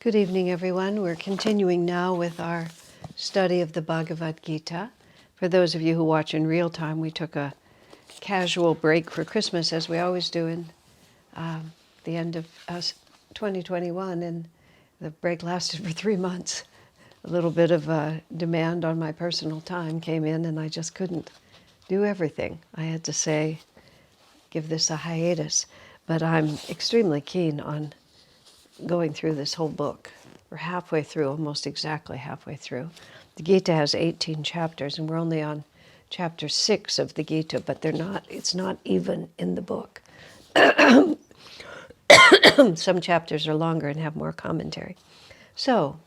Good evening, everyone. We're continuing now with our study of the Bhagavad Gita. For those of you who watch in real time, we took a casual break for Christmas, as we always do in the end of 2021, and the break lasted for 3 months. A little bit of a demand on my personal time came in, and I just couldn't do everything. I had to say, give this a hiatus. But I'm extremely keen on going through this whole book. We're halfway through, almost exactly halfway through. The Gita has 18 chapters, and we're only on chapter 6 of the Gita, but it's not even in the book. Some chapters are longer and have more commentary. So,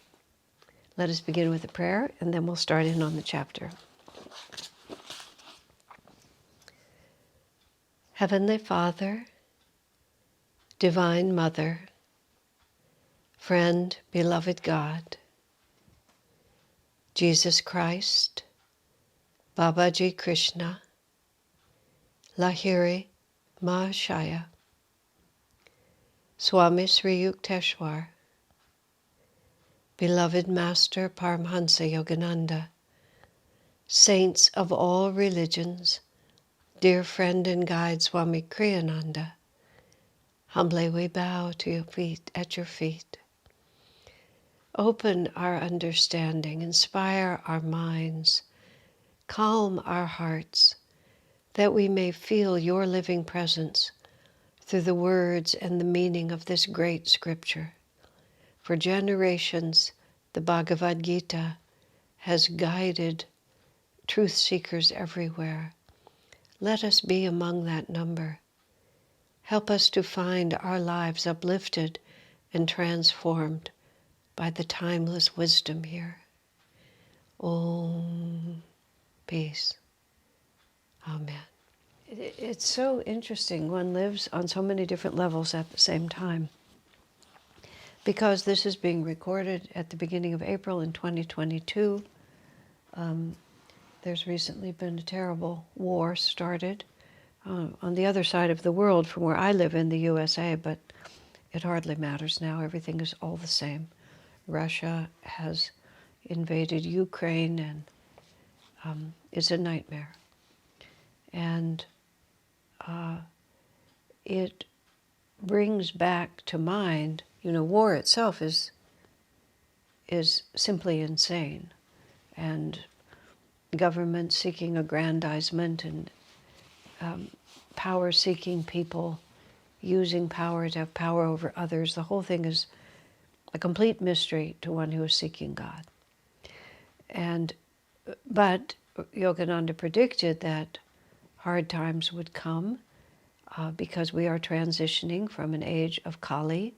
let us begin with a prayer, and then we'll start in on the chapter. Heavenly Father, Divine Mother, Friend, beloved God, Jesus Christ, Babaji Krishna, Lahiri Mahashaya, Swami Sri Yukteswar, beloved Master Paramhansa Yogananda, saints of all religions, dear friend and guide Swami Kriyananda, humbly we bow to your feet, at your feet. Open our understanding, inspire our minds, calm our hearts, that we may feel your living presence through the words and the meaning of this great scripture. For generations, the Bhagavad Gita has guided truth seekers everywhere. Let us be among that number. Help us to find our lives uplifted and transformed by the timeless wisdom here. Om. Peace. Amen. It's so interesting. One lives on so many different levels at the same time. Because this is being recorded at the beginning of April in 2022, there's recently been a terrible war started on the other side of the world from where I live in the USA, but it hardly matters now. Everything is all the same. Russia has invaded Ukraine, and it's a nightmare. And it brings back to mind, war itself is simply insane. And government seeking aggrandizement and power-seeking people using power to have power over others. The whole thing is a complete mystery to one who is seeking God. But Yogananda predicted that hard times would come because we are transitioning from an age of Kali,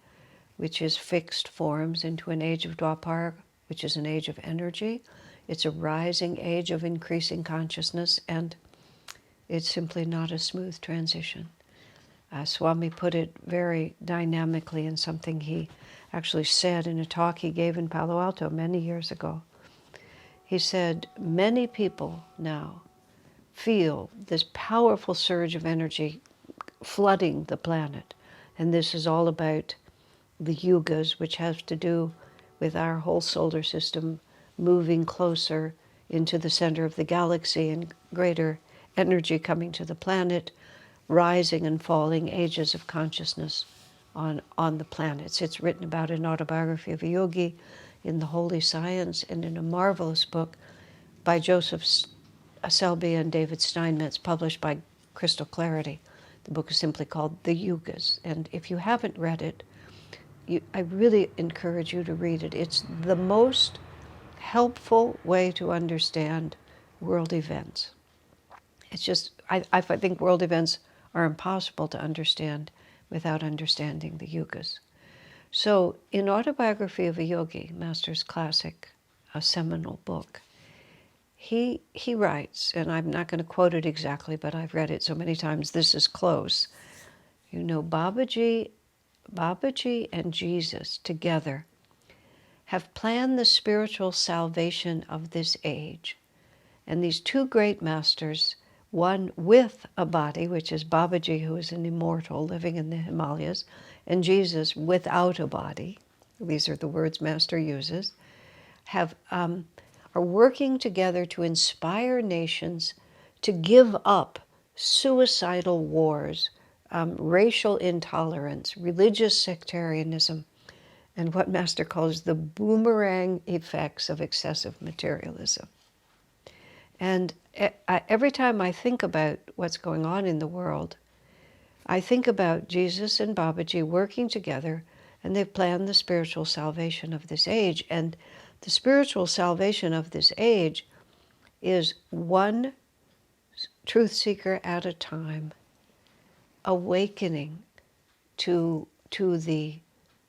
which is fixed forms, into an age of Dwapara, which is an age of energy. It's a rising age of increasing consciousness, and it's simply not a smooth transition. Swami put it very dynamically in something he actually said in a talk he gave in Palo Alto many years ago. He said, many people now feel this powerful surge of energy flooding the planet. And this is all about the yugas, which has to do with our whole solar system moving closer into the center of the galaxy and greater energy coming to the planet, rising and falling ages of consciousness on the planets. It's written about in Autobiography of a Yogi, in The Holy Science, and in a marvelous book by Joseph Selby and David Steinmetz, published by Crystal Clarity. The book is simply called The Yugas. And if you haven't read it, I really encourage you to read it. It's the most helpful way to understand world events. It's just, I think world events are impossible to understand without understanding the yugas. So in Autobiography of a Yogi, Master's classic, a seminal book, he writes, and I'm not going to quote it exactly, but I've read it so many times, this is close. Babaji and Jesus together have planned the spiritual salvation of this age. And these two great masters, one with a body, which is Babaji, who is an immortal living in the Himalayas, and Jesus without a body, these are the words Master uses, are working together to inspire nations to give up suicidal wars, racial intolerance, religious sectarianism, and what Master calls the boomerang effects of excessive materialism. And every time I think about what's going on in the world, I think about Jesus and Babaji working together, and they've planned the spiritual salvation of this age. And the spiritual salvation of this age is one truth seeker at a time, awakening to the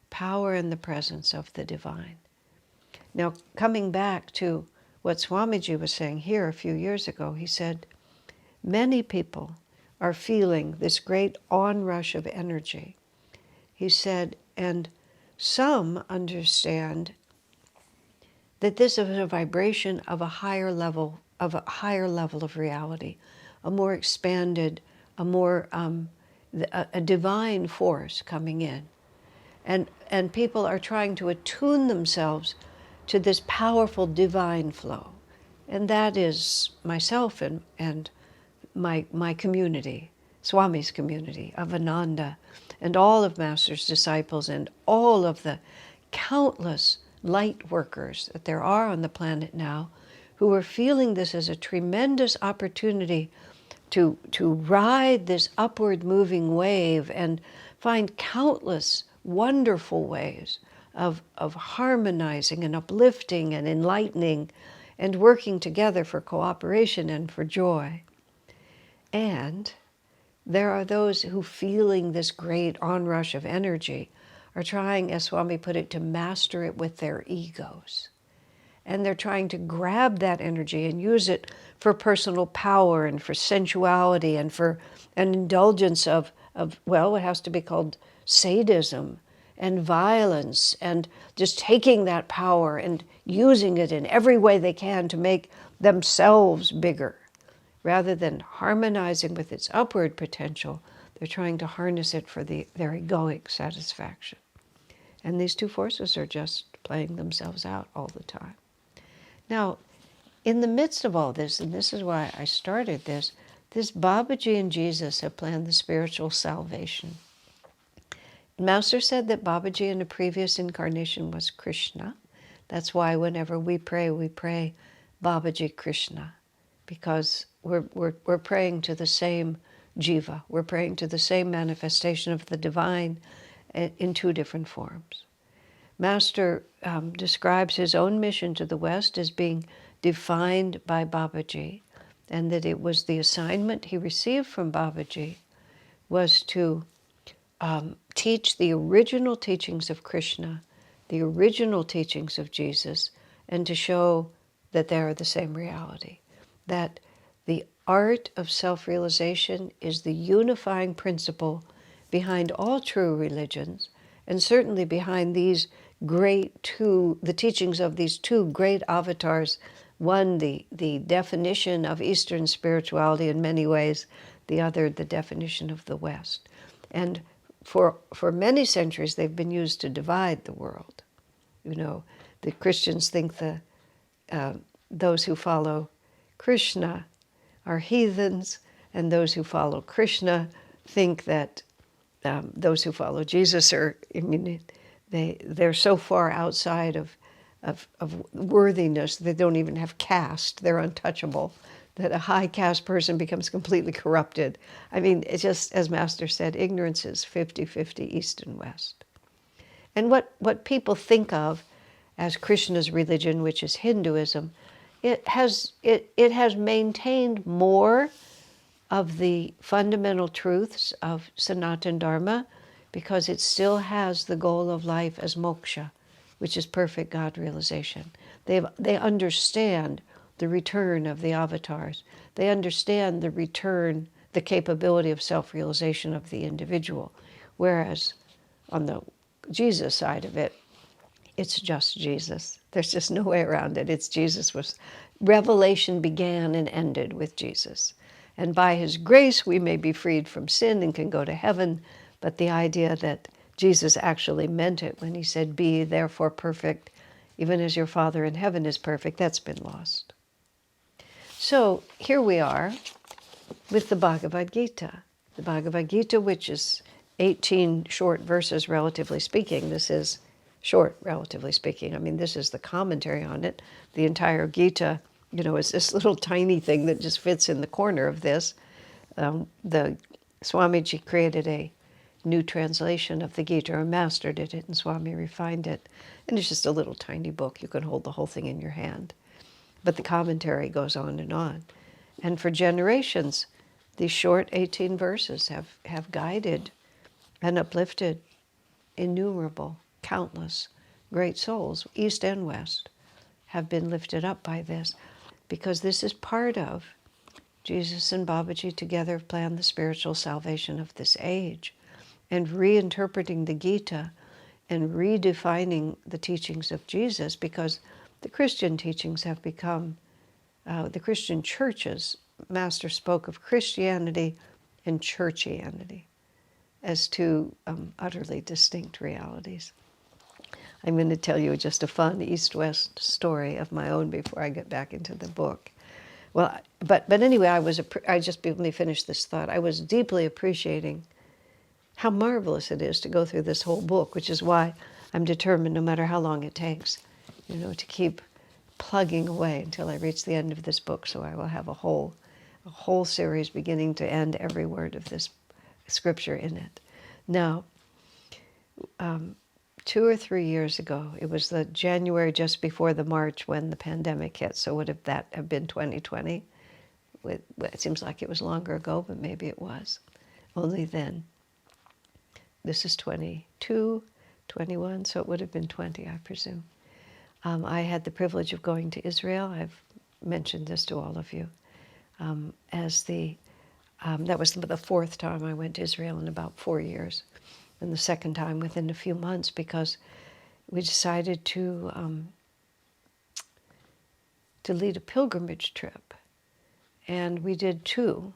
power and the presence of the divine. Now, coming back to what Swamiji was saying here a few years ago, he said, many people are feeling this great onrush of energy. He said, and some understand that this is a vibration of a higher level of reality, a more expanded, a divine force coming in. And people are trying to attune themselves to this powerful divine flow. And that is myself and my community, Swami's community of Ananda, and all of Master's disciples, and all of the countless light workers that there are on the planet now, who are feeling this as a tremendous opportunity to ride this upward moving wave and find countless wonderful ways of harmonizing and uplifting and enlightening and working together for cooperation and for joy. And there are those who, feeling this great onrush of energy, are trying, as Swami put it, to master it with their egos. And they're trying to grab that energy and use it for personal power and for sensuality and for an indulgence of what has to be called sadism and violence, and just taking that power and using it in every way they can to make themselves bigger. Rather than harmonizing with its upward potential, they're trying to harness it for their egoic satisfaction. And these two forces are just playing themselves out all the time. Now, in the midst of all this, and this is why I started this Babaji and Jesus have planned the spiritual salvation. Master said that Babaji in a previous incarnation was Krishna. That's why whenever we pray Babaji Krishna, because we're praying to the same jiva. We're praying to the same manifestation of the divine in two different forms. Master describes his own mission to the West as being defined by Babaji, and that it was the assignment he received from Babaji was to teach the original teachings of Krishna, the original teachings of Jesus, and to show that they are the same reality. That the art of self-realization is the unifying principle behind all true religions, and certainly behind these the teachings of these two great avatars. One, the definition of Eastern spirituality in many ways, the other, the definition of the West. And for many centuries, they've been used to divide the world. You know, the Christians think those who follow Krishna are heathens, and those who follow Krishna think that those who follow Jesus are, they're so far outside of worthiness, they don't even have caste, they're untouchable, that a high caste person becomes completely corrupted. It's just, as Master said, ignorance is 50-50 East and West. And what people think of as Krishna's religion, which is Hinduism, it has maintained more of the fundamental truths of Sanatana Dharma, because it still has the goal of life as moksha, which is perfect God realization. They understand the return of the avatars. They understand the capability of self-realization of the individual. Whereas on the Jesus side of it, it's just Jesus. There's just no way around it. It's Jesus. Revelation began and ended with Jesus. And by his grace, we may be freed from sin and can go to heaven. But the idea that Jesus actually meant it when he said, "Be therefore perfect, even as your Father in heaven is perfect." That's been lost. So here we are with the Bhagavad Gita. The Bhagavad Gita, which is 18 short verses, relatively speaking. This is short, relatively speaking. I mean, this is the commentary on it. The entire Gita, is this little tiny thing that just fits in the corner of this. The Swamiji created a new translation of the Gita, or master did it, and Swami refined it. And it's just a little tiny book. You can hold the whole thing in your hand. But the commentary goes on and on. And for generations, these short 18 verses have guided and uplifted innumerable, countless great souls, East and West, have been lifted up by this, because this is part of Jesus and Babaji together have planned the spiritual salvation of this age, and reinterpreting the Gita and redefining the teachings of Jesus, because the Christian teachings have become, the Christian churches, Master spoke of Christianity and churchianity as two utterly distinct realities. I'm going to tell you just a fun East-West story of my own before I get back into the book. Well, but anyway, I just, let me finish this thought. I was deeply appreciating how marvelous it is to go through this whole book, which is why I'm determined, no matter how long it takes, to keep plugging away until I reach the end of this book. So I will have a whole series, beginning to end, every word of this scripture in it. Now, 2 or 3 years ago, it was the January just before the March when the pandemic hit. So would that have been 2020? It seems like it was longer ago, but maybe it was. Only then. This is 22, 21, so it would have been 20, I presume. I had the privilege of going to Israel. I've mentioned this to all of you. That was the fourth time I went to Israel in about 4 years, and the second time within a few months, because we decided to lead a pilgrimage trip, and we did two.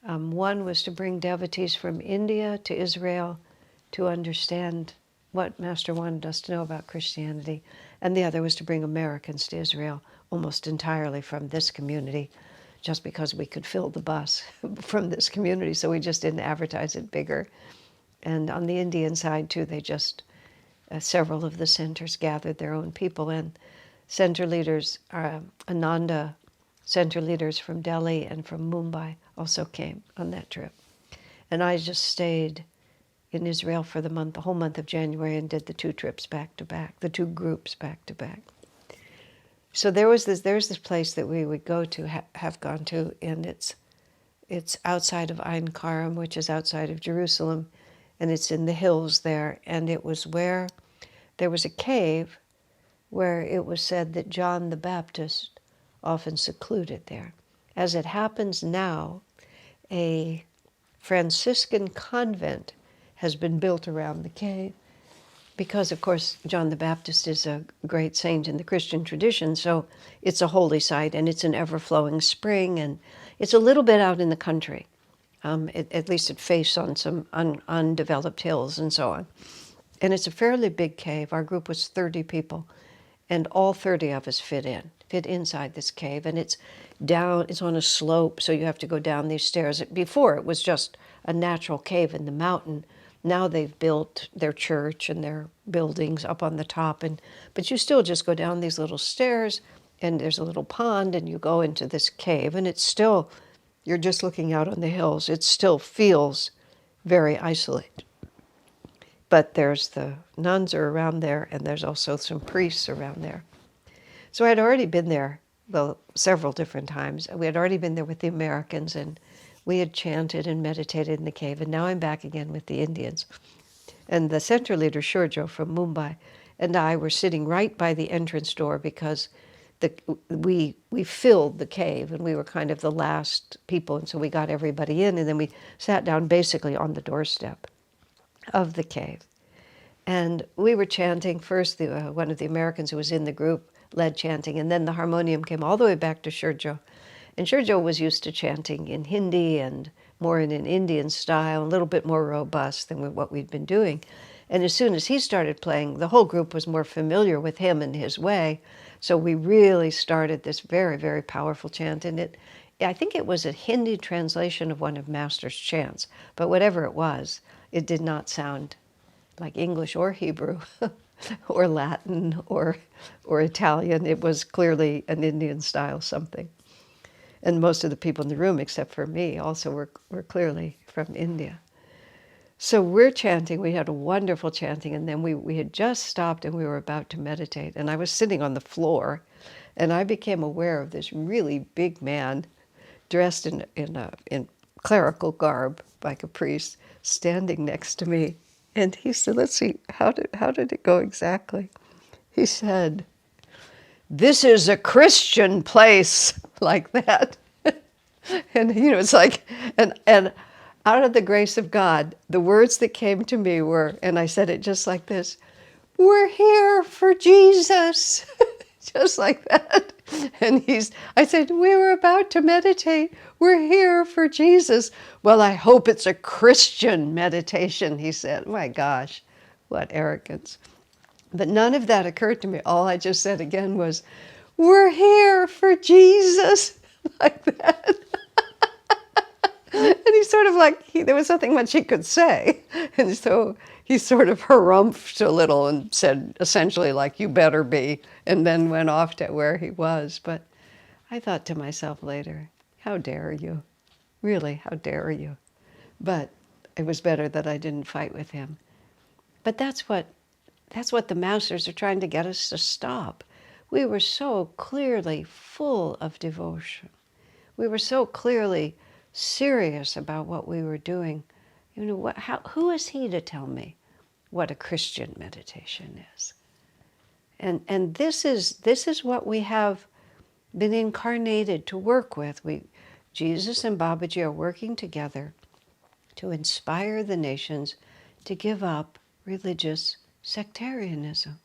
One was to bring devotees from India to Israel to understand what Master wanted us to know about Christianity, and the other was to bring Americans to Israel, almost entirely from this community, just because we could fill the bus from this community, so we just didn't advertise it bigger. And on the Indian side, too, they just, several of the centers gathered their own people, and center leaders, Ananda center leaders from Delhi and from Mumbai also came on that trip. And I just stayed in Israel for the whole month of January, and did the two trips back to back, the two groups back to back. So there's this place that we would go to, have gone to, and it's outside of Ein Karim, which is outside of Jerusalem, and it's in the hills there. And it was where there was a cave where it was said that John the Baptist often secluded there. As it happens now, a Franciscan convent has been built around the cave, because, of course, John the Baptist is a great saint in the Christian tradition, so it's a holy site, and it's an ever-flowing spring, and it's a little bit out in the country. At least it faces on some undeveloped hills and so on. And it's a fairly big cave. Our group was 30 people, and all 30 of us fit inside this cave. And it's on a slope, so you have to go down these stairs. Before, it was just a natural cave in the mountain. Now they've built their church and their buildings up on the top, but you still just go down these little stairs, and there's a little pond, and you go into this cave, and it's still, you're just looking out on the hills. It still feels very isolated. But there's the nuns are around there, and there's also some priests around there. So I'd already been there, several different times. We had already been there with the Americans, and we had chanted and meditated in the cave, and now I'm back again with the Indians. And the center leader, Shurjo from Mumbai, and I were sitting right by the entrance door, because we filled the cave, and we were kind of the last people, and so we got everybody in, and then we sat down basically on the doorstep of the cave. And we were chanting. First, one of the Americans who was in the group led chanting, and then the harmonium came all the way back to Shurjo. And Shurjo was used to chanting in Hindi and more in an Indian style, a little bit more robust than what we'd been doing. And as soon as he started playing, the whole group was more familiar with him and his way. So we really started this very, very powerful chant. And I think it was a Hindi translation of one of Master's chants. But whatever it was, it did not sound like English or Hebrew or Latin or Italian. It was clearly an Indian style something. And most of the people in the room, except for me, also were clearly from India. So we're chanting, we had a wonderful chanting, and then we had just stopped and we were about to meditate. And I was sitting on the floor, and I became aware of this really big man dressed in clerical garb, like a priest, standing next to me. And he said, let's see, how did it go exactly? He said, "This is a Christian place," like that. And it's like, and out of the grace of God, the words that came to me were, and I said it just like this, "We're here for Jesus." Just like that. And I said, "We were about to meditate. We're here for Jesus." "Well, I hope it's a Christian meditation," he said. My gosh, what arrogance. But none of that occurred to me. All I just said again was, "We're here for Jesus," like that. And he sort of there was nothing much he could say. And so he sort of harumphed a little and said essentially like, "You better be," and then went off to where he was. But I thought to myself later, how dare you? Really, how dare you? But it was better that I didn't fight with him. But that's what the masters are trying to get us to stop. We were so clearly full of devotion. We were so clearly serious about what we were doing. Who is he to tell me what a Christian meditation is? And this is what we have been incarnated to work with. Jesus and Babaji are working together to inspire the nations to give up religious sectarianism.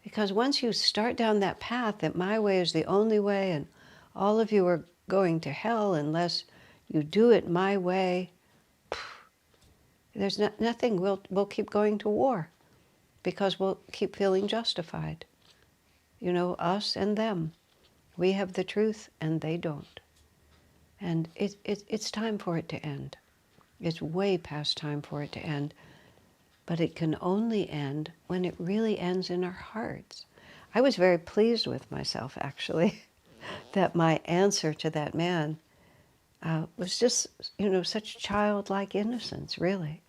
Because once you start down that path that my way is the only way and all of you are going to hell unless you do it my way, there's nothing. We'll keep going to war because we'll keep feeling justified. Us and them. We have the truth and they don't. And it's time for it to end. It's way past time for it to end. But it can only end when it really ends in our hearts. I was very pleased with myself, actually, that my answer to that man was just, such childlike innocence, really.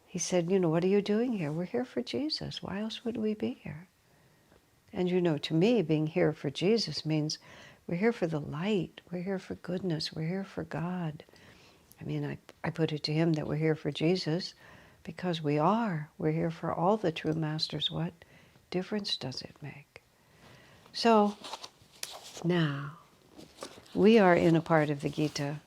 He said, "What are you doing here? We're here for Jesus. Why else would we be here?" And to me, being here for Jesus means we're here for the light. We're here for goodness. We're here for God. I mean, I put it to him that we're here for Jesus because we are. We're here for all the true masters. What difference does it make? So now, we are in a part of the Gita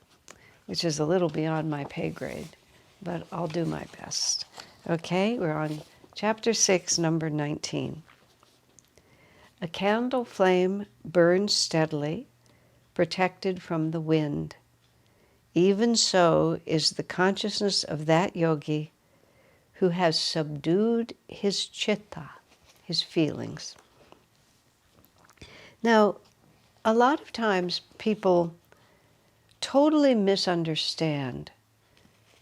which is a little beyond my pay grade, but I'll do my best. Okay, we're on chapter 6, number 19. A candle flame burns steadily, protected from the wind. Even so is the consciousness of that yogi who has subdued his chitta, his feelings. Now, a lot of times people totally misunderstand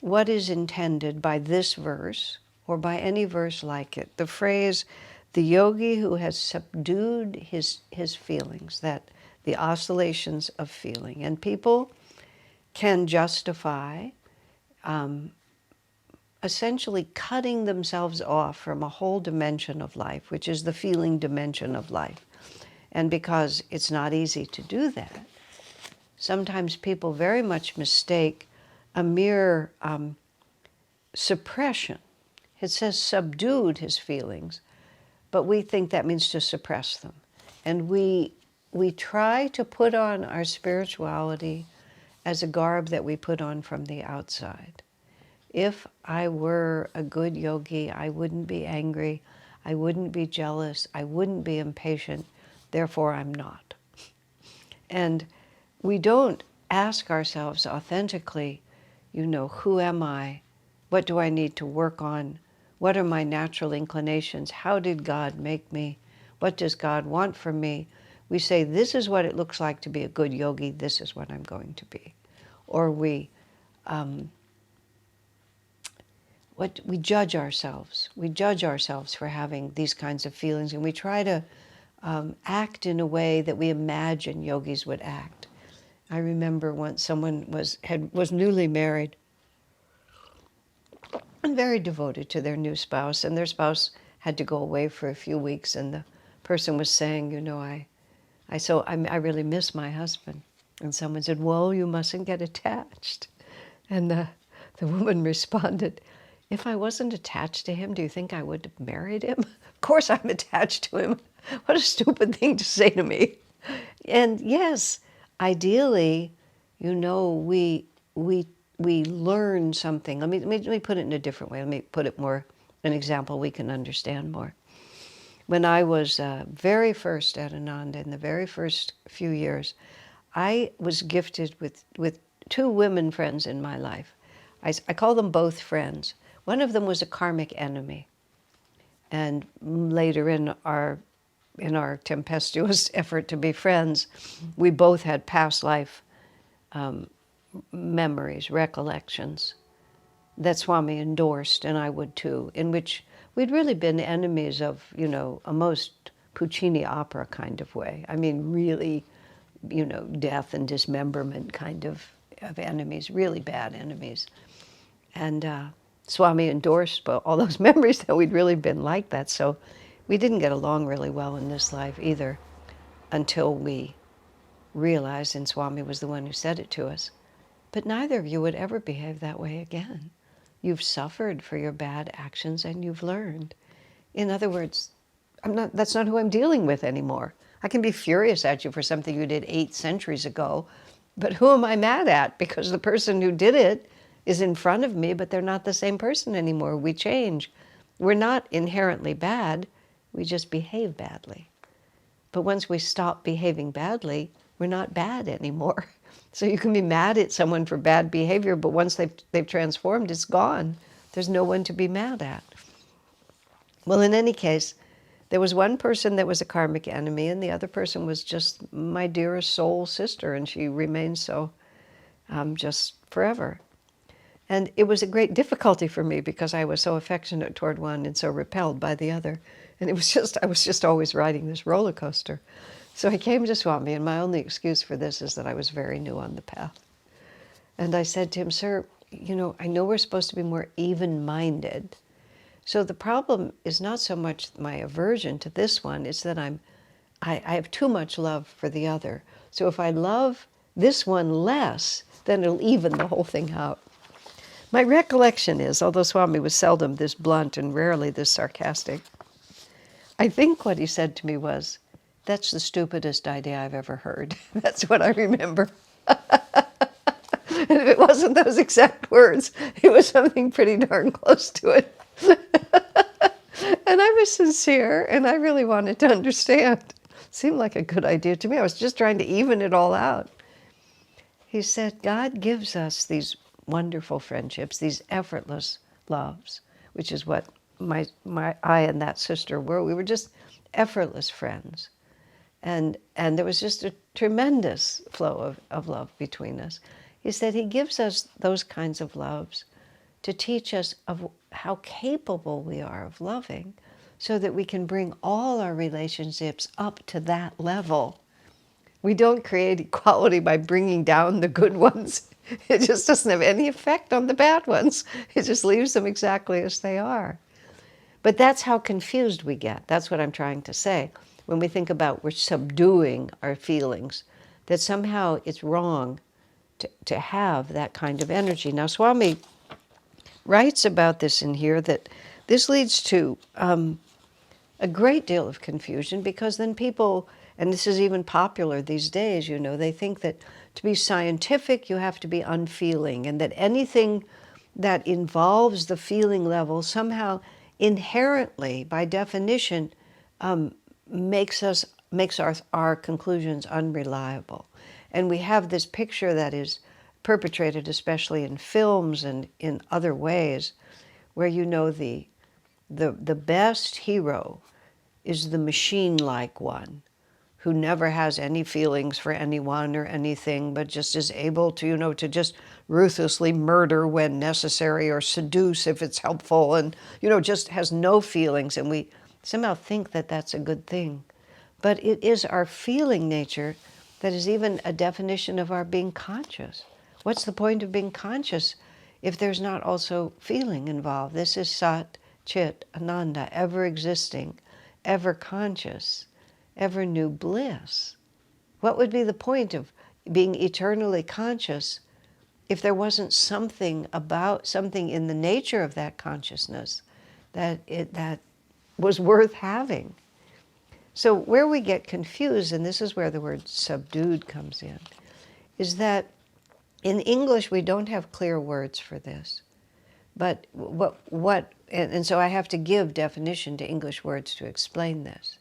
what is intended by this verse or by any verse like it. The phrase, the yogi who has subdued his feelings, that the oscillations of feeling. And people can justify essentially cutting themselves off from a whole dimension of life, which is the feeling dimension of life. And because it's not easy to do that, sometimes people very much mistake a mere suppression. It says subdued his feelings, but we think that means to suppress them. And we try to put on our spirituality as a garb that we put on from the outside. If I were a good yogi, I wouldn't be angry, I wouldn't be jealous, I wouldn't be impatient, therefore I'm not. And we don't ask ourselves authentically, who am I? What do I need to work on? What are my natural inclinations? How did God make me? What does God want from me? We say, this is what it looks like to be a good yogi, this is what I'm going to be. Or we judge ourselves. We judge ourselves for having these kinds of feelings, and we try to act in a way that we imagine yogis would act. I remember once someone was newly married and very devoted to their new spouse, and their spouse had to go away for a few weeks, and the person was saying, you know, I really miss my husband. And someone said, well, you mustn't get attached. And the woman responded, if I wasn't attached to him, do you think I would have married him? Of course I'm attached to him. What a stupid thing to say to me. And yes, ideally, you know, we learn something. Let me put it in a different way. Let me put it more, an example we can understand more. When I was very first at Ananda, in the very first few years, I was gifted with two women friends in my life. I call them both friends. One of them was a karmic enemy. And later in our tempestuous effort to be friends, we both had past life memories, recollections that Swami endorsed, and I would too, in which we'd really been enemies of, you know, a most Puccini opera kind of way. I mean, really, you know, death and dismemberment kind of enemies, really bad enemies. And Swami endorsed all those memories that we'd really been like that. So we didn't get along really well in this life either, until we realized, and Swami was the one who said it to us, but neither of you would ever behave that way again. You've suffered for your bad actions and you've learned. In other words, that's not who I'm dealing with anymore. I can be furious at you for something you did 8 centuries ago, but who am I mad at? Because the person who did it is in front of me, but they're not the same person anymore. We change. We're not inherently bad, we just behave badly. But once we stop behaving badly, we're not bad anymore. So you can be mad at someone for bad behavior, but once they've transformed, it's gone. There's no one to be mad at. Well, in any case, there was one person that was a karmic enemy, and the other person was just my dearest soul sister, and she remains so just forever. And it was a great difficulty for me because I was so affectionate toward one and so repelled by the other. And I was just always riding this roller coaster. So I came to Swami, and my only excuse for this is that I was very new on the path. And I said to him, sir, you know, I know we're supposed to be more even-minded. So the problem is not so much my aversion to this one, it's that I have too much love for the other. So if I love this one less, then it'll even the whole thing out. My recollection is, although Swami was seldom this blunt and rarely this sarcastic, I think what he said to me was, that's the stupidest idea I've ever heard. That's what I remember. And if it wasn't those exact words, it was something pretty darn close to it. And I was sincere, and I really wanted to understand. Seemed like a good idea to me. I was just trying to even it all out. He said, God gives us these wonderful friendships, these effortless loves, which is what I and that sister were. We were just effortless friends. And there was just a tremendous flow of love between us. He said he gives us those kinds of loves to teach us of how capable we are of loving, so that we can bring all our relationships up to that level. We don't create equality by bringing down the good ones. It just doesn't have any effect on the bad ones. It just leaves them exactly as they are. But that's how confused we get. That's what I'm trying to say. When we think about we're subduing our feelings, that somehow it's wrong to have that kind of energy. Now, Swami writes about this in here, that this leads to a great deal of confusion, because then people, and this is even popular these days, you know, they think that to be scientific you have to be unfeeling, and that anything that involves the feeling level somehow inherently, by definition, makes our conclusions unreliable. And we have this picture that is perpetrated especially in films and in other ways, where, you know, the The best hero is the machine-like one who never has any feelings for anyone or anything, but just is able to, to just ruthlessly murder when necessary or seduce if it's helpful, and, just has no feelings. And we somehow think that that's a good thing. But it is our feeling nature that is even a definition of our being conscious. What's the point of being conscious if there's not also feeling involved? This is Sat, Chit, Ananda, ever existing, ever conscious, ever new bliss. What would be the point of being eternally conscious if there wasn't something in the nature of that consciousness that was worth having? So where we get confused, and this is where the word subdued comes in, is that in English we don't have clear words for this. But and so I have to give definition to English words to explain this.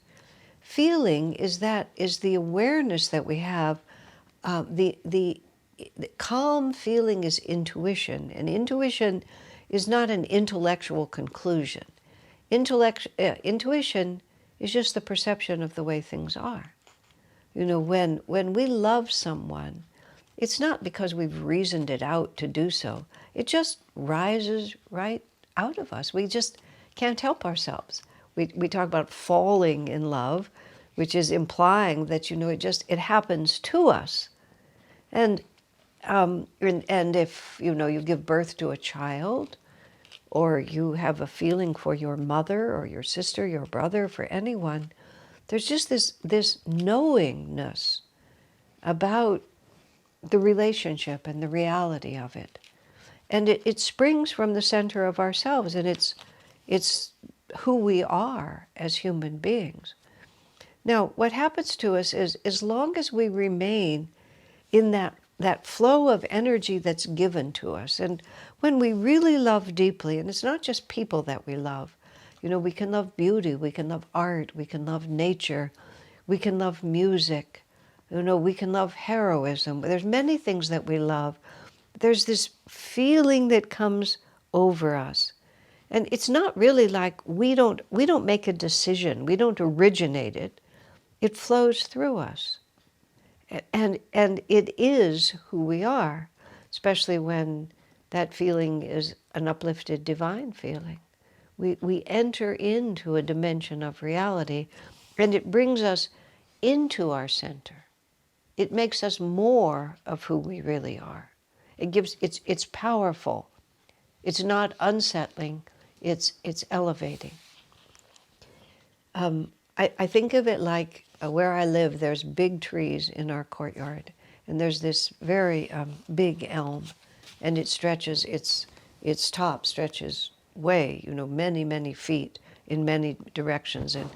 Feeling is the awareness that we have. The calm feeling is intuition, and intuition is not an intellectual conclusion. Intuition is just the perception of the way things are. When we love someone, it's not because we've reasoned it out to do so. It just rises right out of us. We just can't help ourselves. We talk about falling in love, which is implying that, it happens to us. And if, you give birth to a child, or you have a feeling for your mother or your sister, your brother, for anyone, there's just this knowingness about the relationship and the reality of it. And it springs from the center of ourselves, and it's who we are as human beings. Now, what happens to us is, as long as we remain in that flow of energy that's given to us, and when we really love deeply, and it's not just people that we love, we can love beauty, we can love art, we can love nature, we can love music, we can love heroism. There's many things that we love. There's this feeling that comes over us. And it's not really like we don't make a decision, we don't originate it. It flows through us. And it is who we are, especially when that feeling is an uplifted divine feeling. We enter into a dimension of reality, and it brings us into our center. It makes us more of who we really are. It's powerful. It's not unsettling. It's elevating. I think of it like where I live, there's big trees in our courtyard, and there's this very big elm, and it stretches, its top stretches way, many, many feet in many directions. And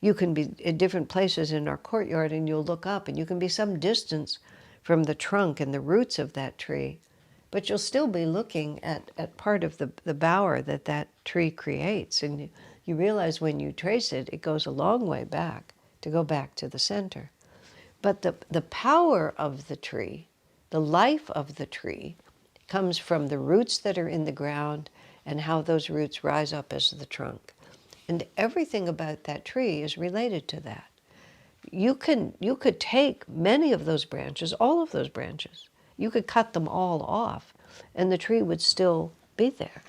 you can be in different places in our courtyard, and you'll look up, and you can be some distance from the trunk and the roots of that tree, but you'll still be looking at part of the bower that tree creates. And you realize when you trace it, it goes a long way back to go back to the center. But the power of the tree, the life of the tree, comes from the roots that are in the ground and how those roots rise up as the trunk. And everything about that tree is related to that. You could take many of those branches, all of those branches, you could cut them all off, and the tree would still be there.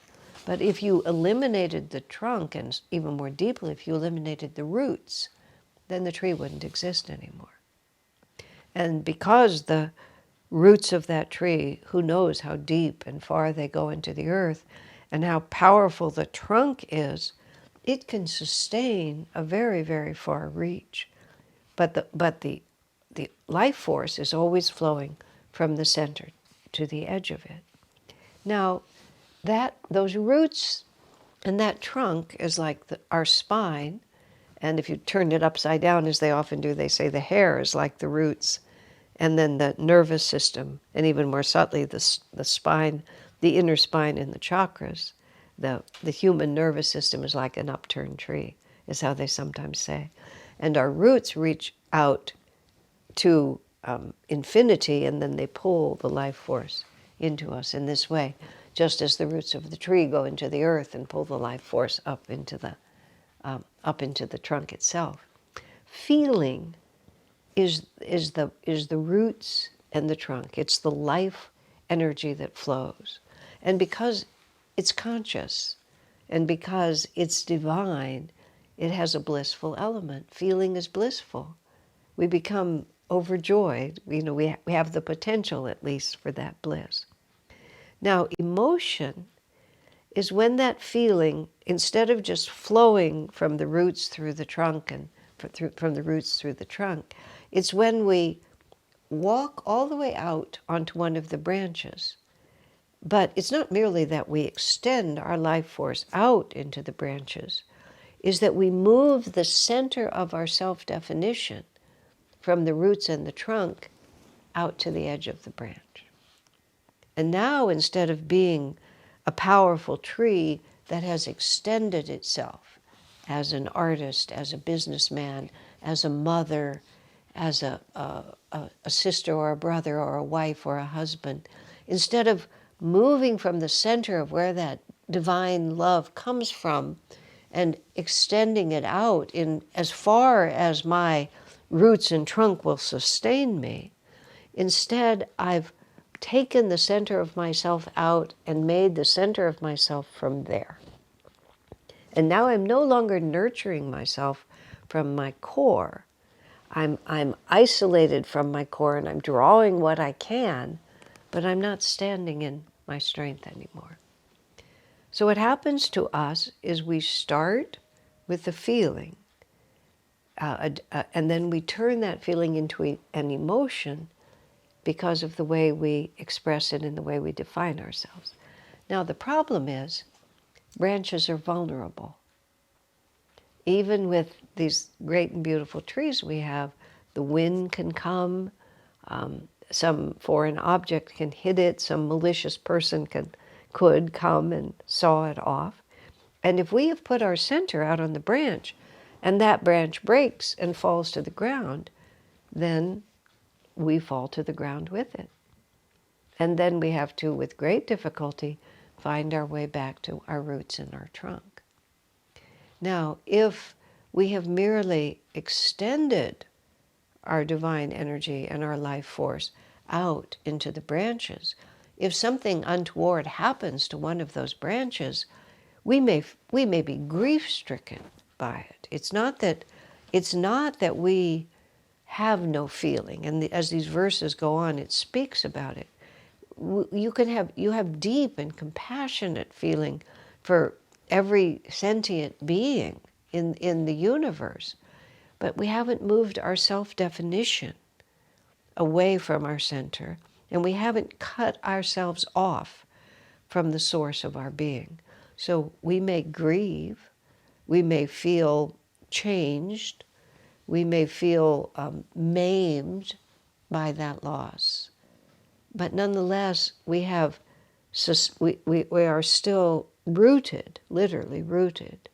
But if you eliminated the trunk, and even more deeply, if you eliminated the roots, then the tree wouldn't exist anymore. And because the roots of that tree, who knows how deep and far they go into the earth, and how powerful the trunk is, it can sustain a very, very far reach. But the life force is always flowing from the center to the edge of it. Now, those roots and that trunk is like our spine, and if you turned it upside down, as they often do, they say the hair is like the roots, and then the nervous system, and even more subtly, the spine, the inner spine and the chakras. The human nervous system is like an upturned tree, is how they sometimes say. And our roots reach out to infinity, and then they pull the life force into us in this way, just as the roots of the tree go into the earth and pull the life force up into the trunk itself. Feeling is the roots and the trunk. It's the life energy that flows. And because it's conscious and because it's divine, it has a blissful element. Feeling is blissful. We become overjoyed. We have the potential, at least, for that bliss. Now, emotion is when that feeling, instead of just flowing from the roots through the trunk and from the roots through the trunk, it's when we walk all the way out onto one of the branches. But it's not merely that we extend our life force out into the branches, is that we move the center of our self-definition from the roots and the trunk out to the edge of the branch. And now, instead of being a powerful tree that has extended itself as an artist, as a businessman, as a mother, as a sister or a brother or a wife or a husband, instead of moving from the center of where that divine love comes from and extending it out in as far as my roots and trunk will sustain me, instead I've taken the center of myself out and made the center of myself from there. And now I'm no longer nurturing myself from my core. I'm isolated from my core and I'm drawing what I can, but I'm not standing in my strength anymore. So what happens to us is we start with the feeling, and then we turn that feeling into an emotion because of the way we express it and the way we define ourselves. Now the problem is, branches are vulnerable. Even with these great and beautiful trees we have, the wind can come, some foreign object can hit it, some malicious person could come and saw it off. And if we have put our center out on the branch, and that branch breaks and falls to the ground, then we fall to the ground with it. And then we have to, with great difficulty, find our way back to our roots and our trunk. Now, if we have merely extended our divine energy and our life force out into the branches, if something untoward happens to one of those branches, we may be grief-stricken by it. It's not that we have no feeling, and as these verses go on, it speaks about it. You have deep and compassionate feeling for every sentient being in the universe, but we haven't moved our self-definition away from our center, and we haven't cut ourselves off from the source of our being. So we may grieve, we may feel changed, we may feel maimed by that loss. But nonetheless, we are still rooted, literally rooted,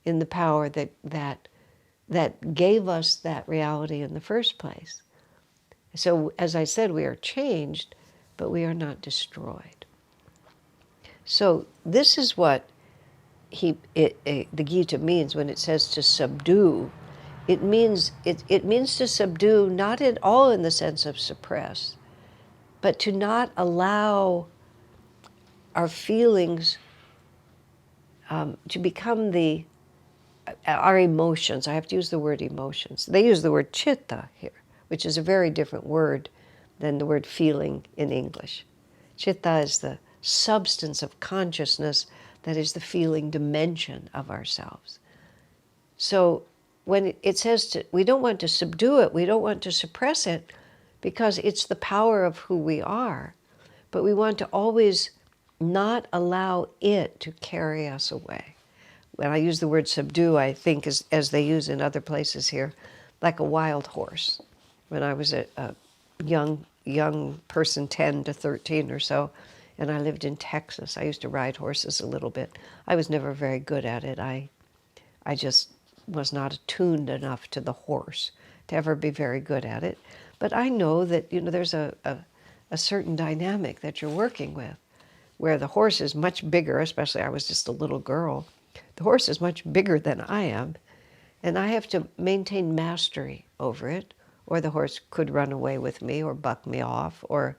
in the power that gave us that reality in the first place. So, as I said, we are changed, but we are not destroyed. So this is what the Gita means when it says to subdue. It means to subdue not at all in the sense of suppress, but to not allow our feelings to become our emotions. I have to use the word emotions. They use the word chitta here, which is a very different word than the word feeling in English. Chitta is the substance of consciousness that is the feeling dimension of ourselves. So when it says we don't want to subdue it, we don't want to suppress it, because it's the power of who we are, but we want to always not allow it to carry us away. When I use the word subdue, I think, as they use in other places here, like a wild horse. When I was a young person, 10 to 13 or so, and I lived in Texas, I used to ride horses a little bit. I was never very good at it. I just was not attuned enough to the horse to ever be very good at it. But I know that there's a certain dynamic that you're working with. where the horse is much bigger, especially I was just a little girl. The horse is much bigger than I am, and I have to maintain mastery over it, or the horse could run away with me or buck me off, or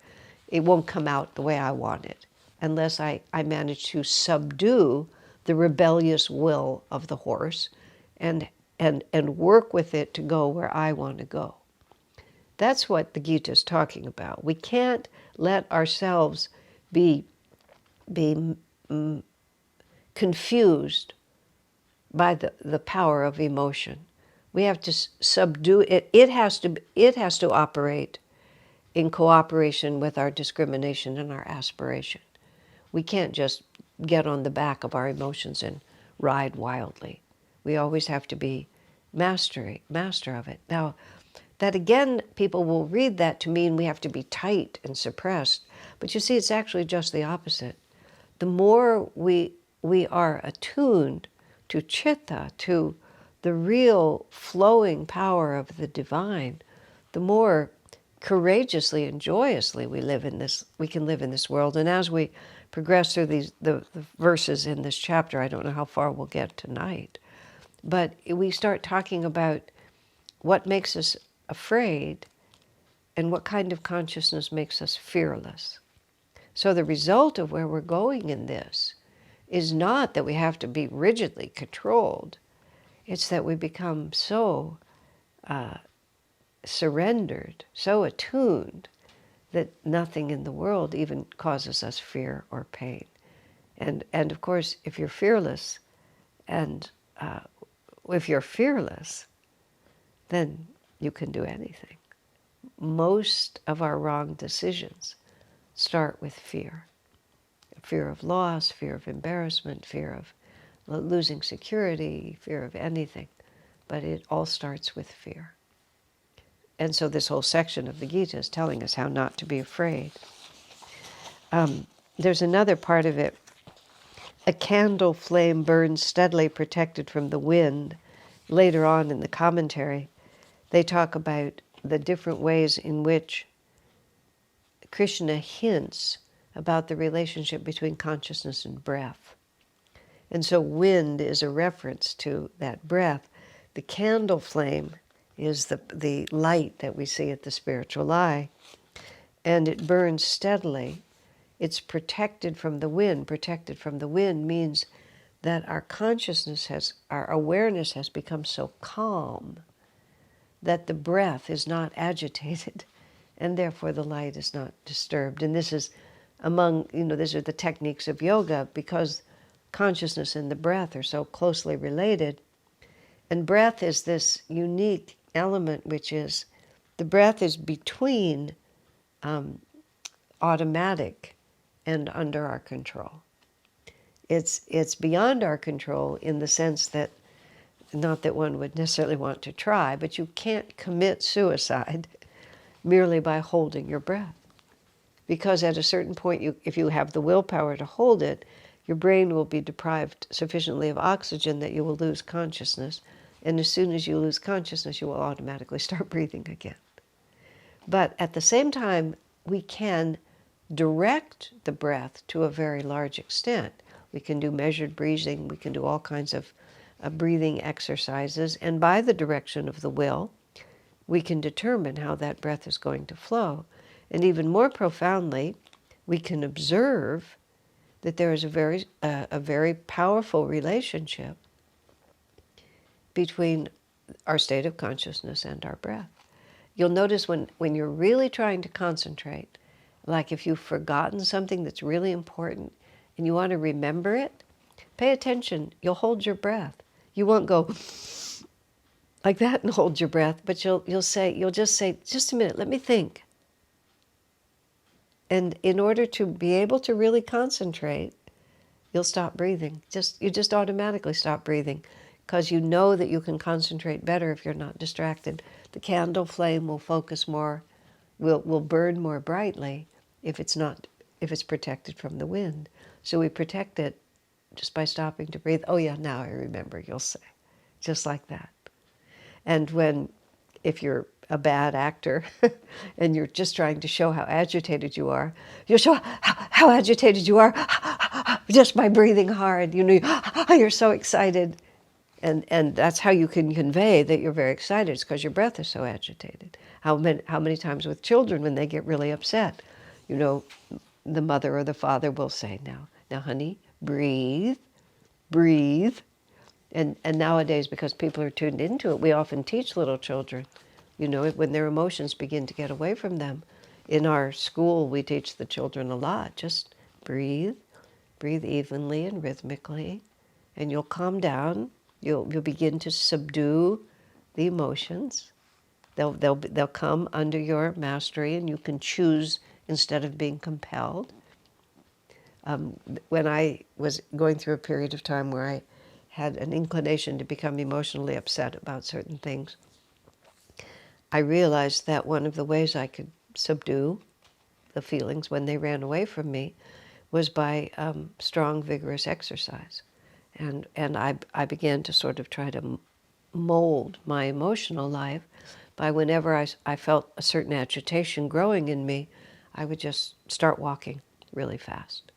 it won't come out the way I want it, unless I manage to subdue the rebellious will of the horse and work with it to go where I want to go. That's what the Gita is talking about. We can't let ourselves be confused by the power of emotion. We have to subdue it. It has to operate in cooperation with our discrimination and our aspiration. We can't just get on the back of our emotions and ride wildly. We always have to be master of it. Now, that again, people will read that to mean we have to be tight and suppressed. But you see, it's actually just the opposite. The more we are attuned to chitta, to the real flowing power of the divine, the more courageously and joyously we can live in this world. And as we progress through the verses in this chapter, I don't know how far we'll get tonight, but we start talking about what makes us afraid and what kind of consciousness makes us fearless. So the result of where we're going in this is not that we have to be rigidly controlled. It's that we become so surrendered, so attuned, that nothing in the world even causes us fear or pain. And of course, if you're fearless, then you can do anything. Most of our wrong decisions start with fear. Fear of loss, fear of embarrassment, fear of losing security, fear of anything. But it all starts with fear. And so this whole section of the Gita is telling us how not to be afraid. There's another part of it. A candle flame burns steadily protected from the wind. Later on in the commentary, they talk about the different ways in which Krishna hints about the relationship between consciousness and breath. And so wind is a reference to that breath. The candle flame is the light that we see at the spiritual eye, and it burns steadily. It's protected from the wind. Protected from the wind means that our our awareness has become so calm that the breath is not agitated, and therefore the light is not disturbed. And this is these are the techniques of yoga, because consciousness and the breath are so closely related. And breath is this unique element, which is the breath is between automatic and under our control. It's beyond our control in the sense that, not that one would necessarily want to try, but you can't commit suicide merely by holding your breath. Because at a certain point, if you have the willpower to hold it, your brain will be deprived sufficiently of oxygen that you will lose consciousness. And as soon as you lose consciousness, you will automatically start breathing again. But at the same time, we can direct the breath to a very large extent. We can do measured breathing. We can do all kinds of breathing exercises. And by the direction of the will, we can determine how that breath is going to flow. And even more profoundly, we can observe that there is a very powerful relationship between our state of consciousness and our breath. You'll notice when you're really trying to concentrate, like if you've forgotten something that's really important and you want to remember it, pay attention. You'll hold your breath. You won't go like that and hold your breath, but you'll just say, just a minute, let me think. And in order to be able to really concentrate, you'll stop breathing. You just automatically stop breathing, because you know that you can concentrate better if you're not distracted. The candle flame will focus more, will burn more brightly if it's protected from the wind. So we protect it just by stopping to breathe. Oh yeah, now I remember, you'll say. Just like that. And when if you're a bad actor and you're just trying to show how agitated you are, you'll show how agitated you are just by breathing hard. You're so excited. And that's how you can convey that you're very excited. It's because your breath is so agitated. How many times with children when they get really upset, the mother or the father will say, now honey, breathe, breathe. And nowadays, because people are tuned into it, we often teach little children, when their emotions begin to get away from them. In our school, we teach the children a lot. Just breathe, breathe evenly and rhythmically, and you'll calm down. You'll begin to subdue the emotions. They'll come under your mastery, and you can choose instead of being compelled. When I was going through a period of time where I had an inclination to become emotionally upset about certain things, I realized that one of the ways I could subdue the feelings when they ran away from me was by strong, vigorous exercise. And I began to sort of try to mold my emotional life by whenever I felt a certain agitation growing in me, I would just start walking really fast.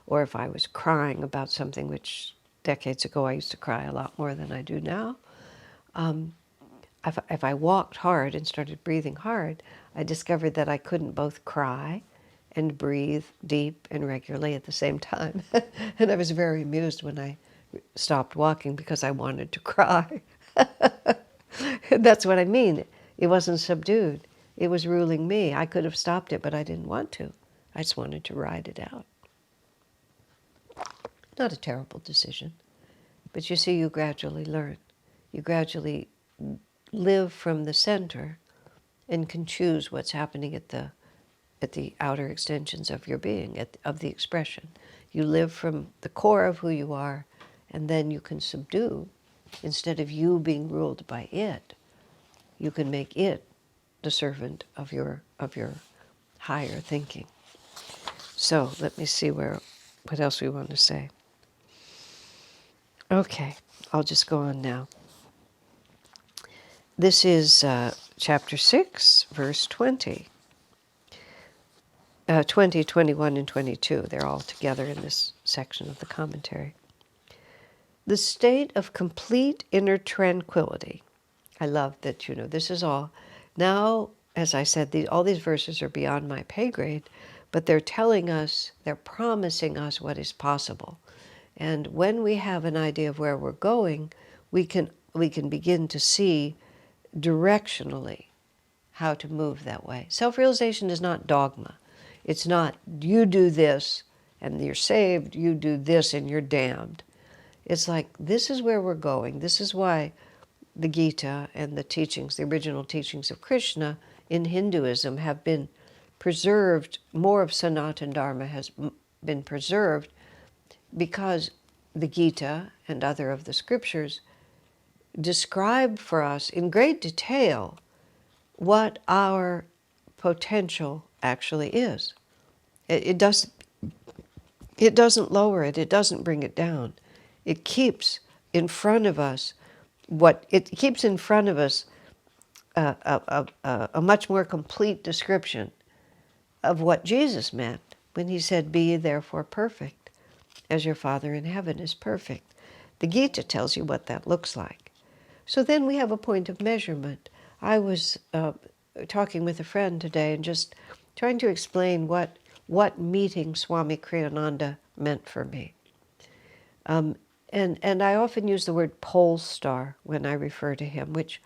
Or if I was crying about something, which decades ago I used to cry a lot more than I do now, if I walked hard and started breathing hard, I discovered that I couldn't both cry and breathe deep and regularly at the same time. And I was very amused when I stopped walking because I wanted to cry. That's what I mean. It wasn't subdued. It was ruling me. I could have stopped it, but I didn't want to. I just wanted to ride it out. Not a terrible decision. But you see, you gradually learn. You gradually live from the center and can choose what's happening at the outer extensions of your being, of the expression. You live from the core of who you are, and then you can subdue. Instead of you being ruled by it, you can make it the servant of your higher thinking. So let me see what else we want to say. Okay, I'll just go on now. This is chapter 6, verse 20. 20, 21, and 22. They're all together in this section of the commentary. The state of complete inner tranquility. I love that, this is all. Now, as I said, all these verses are beyond my pay grade, but they're telling us, they're promising us what is possible. And when we have an idea of where we're going, we can begin to see directionally how to move that way. Self-realization is not dogma. It's not, you do this and you're saved, you do this and you're damned. It's like, this is where we're going. This is why the Gita and the teachings, the original teachings of Krishna in Hinduism have been preserved. More of Sanatana Dharma has been preserved because the Gita and other of the scriptures describe for us in great detail what our potential actually is. It doesn't lower it. It doesn't bring it down. It keeps in front of us a much more complete description of what Jesus meant when he said, "Be ye therefore perfect, as your Father in heaven is perfect." The Gita tells you what that looks like. So then we have a point of measurement. I was talking with a friend today and just trying to explain what meeting Swami Kriyananda meant for me. And I often use the word pole star when I refer to him, which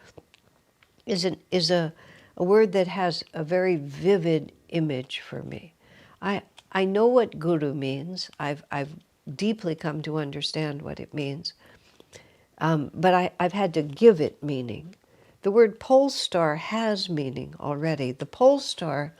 is a word that has a very vivid image for me. I know what guru means. I've deeply come to understand what it means. But I've had to give it meaning. The word pole star has meaning already. The pole star,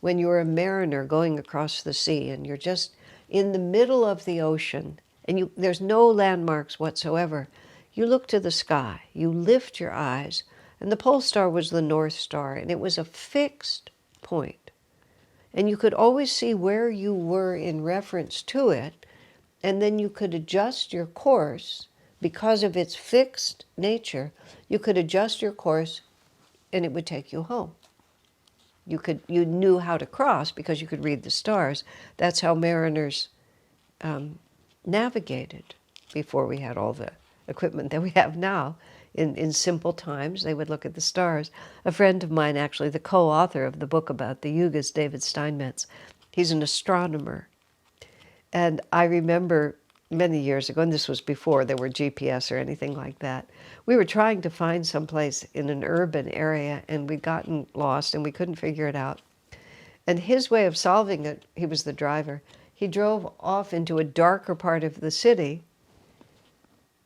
when you're a mariner going across the sea and you're just in the middle of the ocean and there's no landmarks whatsoever, you look to the sky, you lift your eyes, and the pole star was the North Star, and it was a fixed point. And you could always see where you were in reference to it, and then you could adjust your course. Because of its fixed nature, you could adjust your course and it would take you home. You knew how to cross because you could read the stars. That's how mariners navigated before we had all the equipment that we have now. In simple times, they would look at the stars. A friend of mine, actually, the co-author of the book about the yugas, David Steinmetz, he's an astronomer. And I remember many years ago, and this was before there were GPS or anything like that, we were trying to find someplace in an urban area, and we'd gotten lost, and we couldn't figure it out. And his way of solving it, he was the driver, he drove off into a darker part of the city,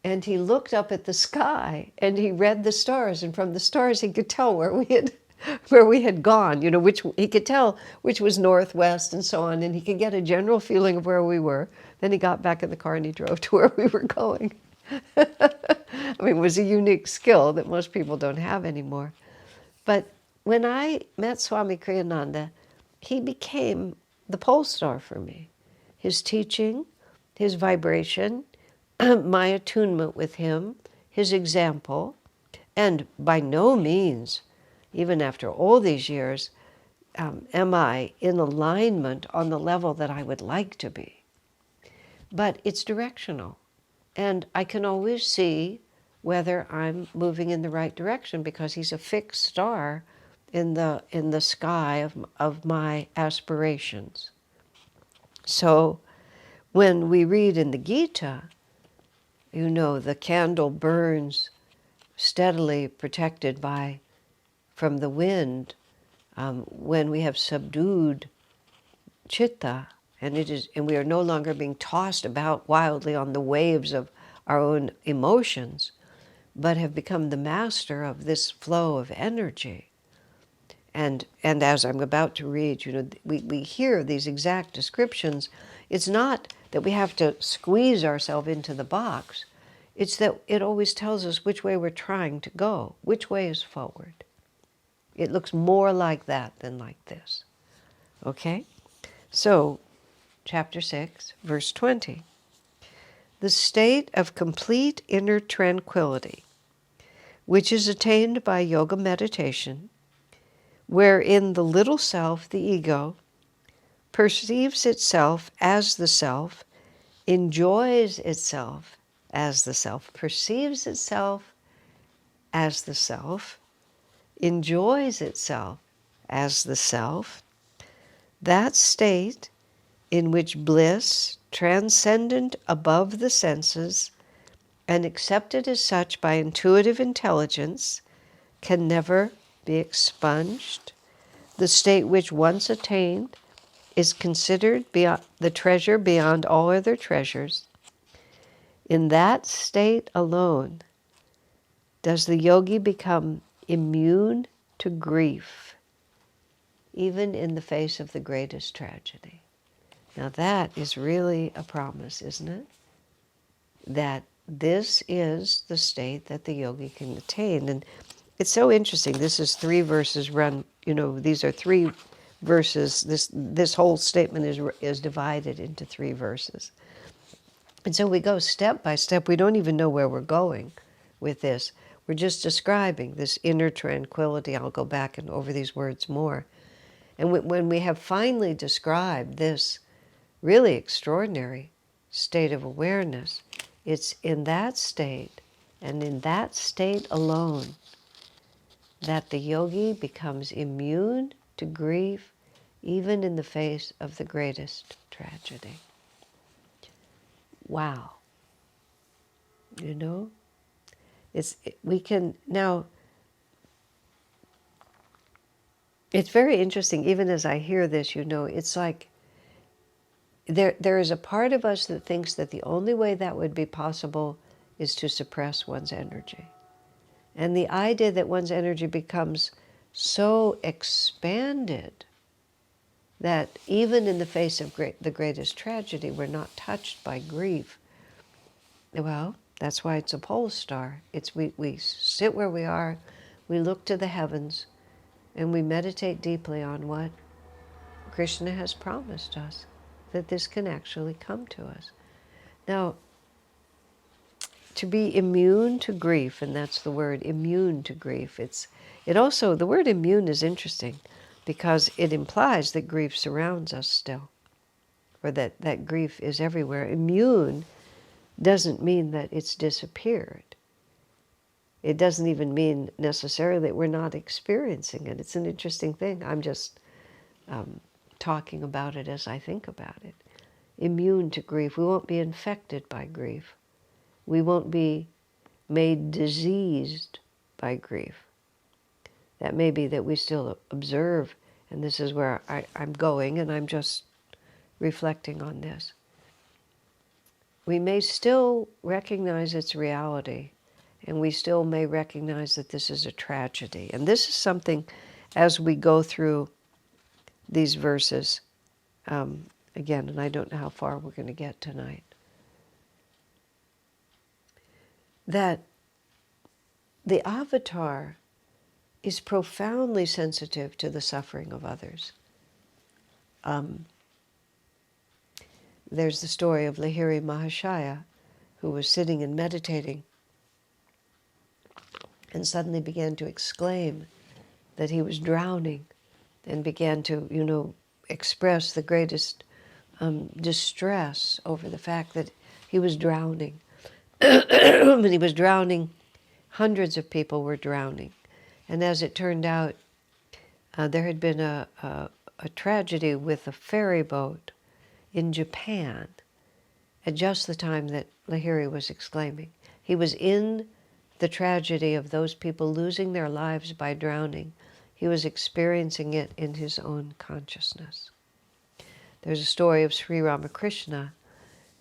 and he looked up at the sky, and he read the stars, and from the stars he could tell where we had gone, you know, which he could tell which was northwest and so on, and he could get a general feeling of where we were. Then he got back in the car and he drove to where we were going. I mean, it was a unique skill that most people don't have anymore. But when I met Swami Kriyananda, he became the pole star for me. His teaching, his vibration, my attunement with him, his example, and by no means, even after all these years, am I in alignment on the level that I would like to be. But it's directional, and I can always see whether I'm moving in the right direction because he's a fixed star in the sky of my aspirations. So when we read in the Gita, you know, the candle burns steadily protected from the wind when we have subdued chitta, and we are no longer being tossed about wildly on the waves of our own emotions, but have become the master of this flow of energy. And as I'm about to read, you know, we hear these exact descriptions. It's not that we have to squeeze ourselves into the box. It's that it always tells us which way we're trying to go, which way is forward. It looks more like that than like this. Okay? So, chapter 6, verse 20. The state of complete inner tranquility, which is attained by yoga meditation, wherein the little self, the ego, perceives itself as the self, enjoys itself as the self, perceives itself as the self, enjoys itself as the self, that state in which bliss, transcendent above the senses, and accepted as such by intuitive intelligence, can never be expunged. The state which once attained is considered beyond, the treasure beyond all other treasures. In that state alone does the yogi become immune to grief, even in the face of the greatest tragedy. Now that is really a promise, isn't it? That this is the state that the yogi can attain. And it's so interesting. This is 3 verses run, you know, these are 3 verses. This whole statement is divided into 3 verses. And so we go step by step. We don't even know where we're going with this. We're just describing this inner tranquility. I'll go back and over these words more. And when we have finally described this really extraordinary state of awareness, it's in that state, and in that state alone, that the yogi becomes immune to grief, even in the face of the greatest tragedy. Wow. You know? We can now, it's very interesting, even as I hear this, you know, it's like there is a part of us that thinks that the only way that would be possible is to suppress one's energy. And the idea that one's energy becomes so expanded that even in the face of the greatest tragedy, we're not touched by grief. Well, that's why it's a pole star. We sit where we are, we look to the heavens, and we meditate deeply on what Krishna has promised us, that this can actually come to us. Now, to be immune to grief, and that's the word, immune to grief. It also, the word immune is interesting because it implies that grief surrounds us still, or that grief is everywhere. Immune doesn't mean that it's disappeared. It doesn't even mean necessarily that we're not experiencing it. It's an interesting thing. I'm just talking about it as I think about it. Immune to grief. We won't be infected by grief. We won't be made diseased by grief. That may be that we still observe, and this is where I'm going, and I'm just reflecting on this. We may still recognize its reality, and we still may recognize that this is a tragedy. And this is something, as we go through these verses, again, and I don't know how far we're going to get tonight, that the avatar is profoundly sensitive to the suffering of others. There's the story of Lahiri Mahashaya, who was sitting and meditating and suddenly began to exclaim that he was drowning and began to, express the greatest distress over the fact that he was drowning. And he was drowning. Hundreds of people were drowning. And as it turned out, there had been a tragedy with a ferry boat in Japan at just the time that Lahiri was exclaiming. He was in the tragedy of those people losing their lives by drowning. He was experiencing it in his own consciousness. There's a story of Sri Ramakrishna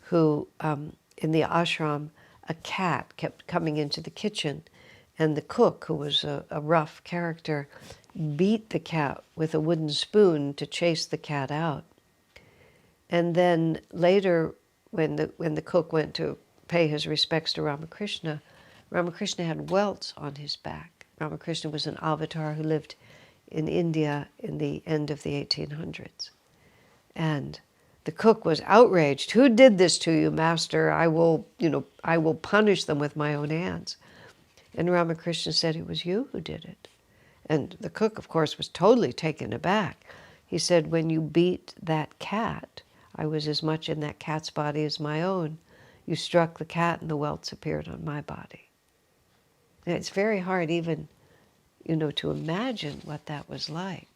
who, in the ashram, a cat kept coming into the kitchen, and the cook, who was a rough character, beat the cat with a wooden spoon to chase the cat out. And then later, when the cook went to pay his respects to Ramakrishna, Ramakrishna had welts on his back. Ramakrishna was an avatar who lived in India in the end of the 1800s. And the cook was outraged. "Who did this to you, master? I will punish them with my own hands." And Ramakrishna said, "It was you who did it." And the cook, of course, was totally taken aback. He said, "When you beat that cat, I was as much in that cat's body as my own. You struck the cat and the welts appeared on my body." And it's very hard even, to imagine what that was like.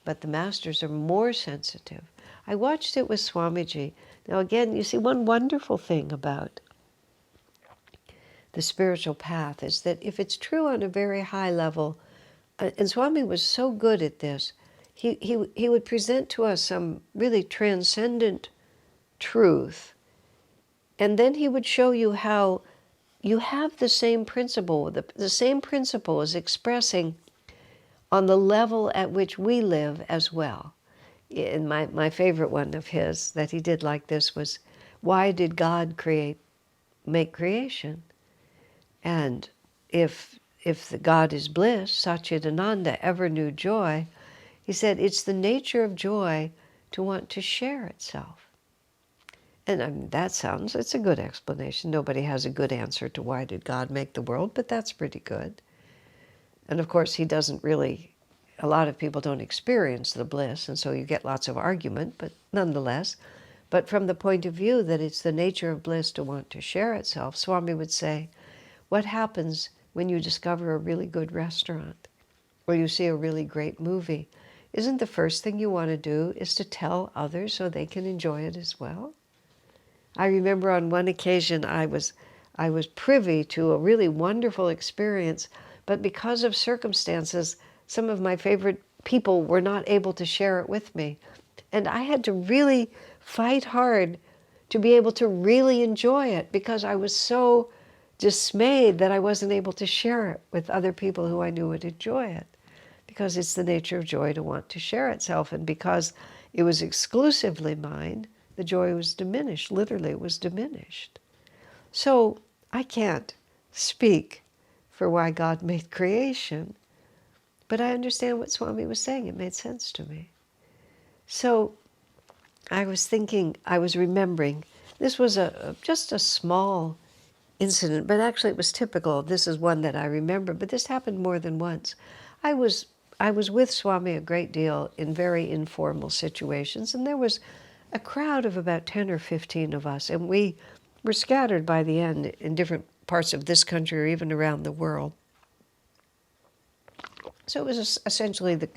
But the masters are more sensitive. I watched it with Swamiji. Now again, you see, one wonderful thing about the spiritual path is that if it's true on a very high level, and Swami was so good at this, he would present to us some really transcendent truth, and then he would show you how you have the same principle. The same principle is expressing on the level at which we live as well. And my favorite one of his that he did like this was, why did God make creation? And if the God is bliss, Satchidananda, ever new joy, he said it's the nature of joy to want to share itself. And it's a good explanation. Nobody has a good answer to why did God make the world, but that's pretty good. And of course, he doesn't really, a lot of people don't experience the bliss, and so you get lots of argument, but nonetheless. But from the point of view that it's the nature of bliss to want to share itself, Swami would say, what happens when you discover a really good restaurant or you see a really great movie? Isn't the first thing you want to do is to tell others so they can enjoy it as well? I remember on one occasion I was privy to a really wonderful experience, but because of circumstances, some of my favorite people were not able to share it with me. And I had to really fight hard to be able to really enjoy it because I was so dismayed that I wasn't able to share it with other people who I knew would enjoy it. Because it's the nature of joy to want to share itself. And because it was exclusively mine, the joy was diminished. Literally, it was diminished. So I can't speak for why God made creation, but I understand what Swami was saying. It made sense to me. So I was remembering, this was just a small incident, but actually it was typical. This is one that I remember, but this happened more than once. I was I was with Swami a great deal in very informal situations, and there was a crowd of about 10 or 15 of us, and we were scattered by the end in different parts of this country or even around the world. So it was essentially the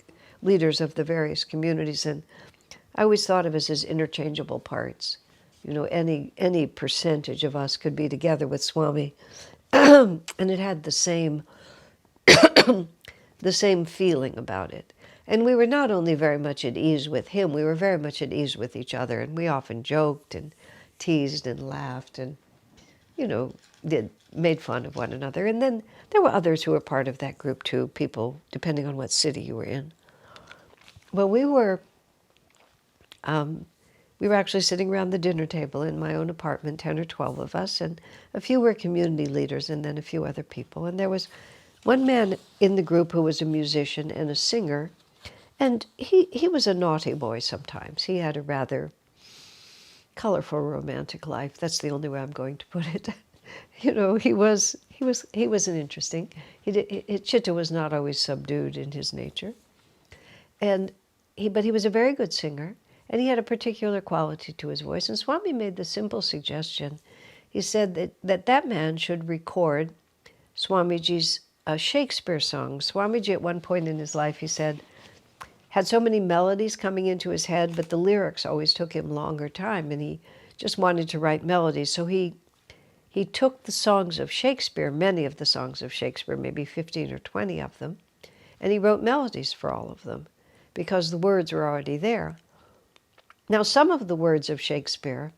leaders of the various communities, and I always thought of us as interchangeable parts. You know, any percentage of us could be together with Swami, and it had the same feeling about it. And we were not only very much at ease with him, we were very much at ease with each other, and we often joked and teased and laughed and, made fun of one another. And then there were others who were part of that group too, people, depending on what city you were in. Well, we were actually sitting around the dinner table in my own apartment, 10 or 12 of us, and a few were community leaders and then a few other people. And there was one man in the group who was a musician and a singer, and he was a naughty boy sometimes. He had a rather colorful romantic life. That's the only way I'm going to put it. He was an interesting. Chitta was not always subdued in his nature, but he was a very good singer, and he had a particular quality to his voice. And Swami made the simple suggestion. He said that man should record Swamiji's Shakespeare songs. Swamiji, at one point in his life, he said, had so many melodies coming into his head, but the lyrics always took him longer time, and he just wanted to write melodies. So he took the songs of Shakespeare, many of the songs of Shakespeare, maybe 15 or 20 of them, and he wrote melodies for all of them because the words were already there. Now, some of the words of Shakespeare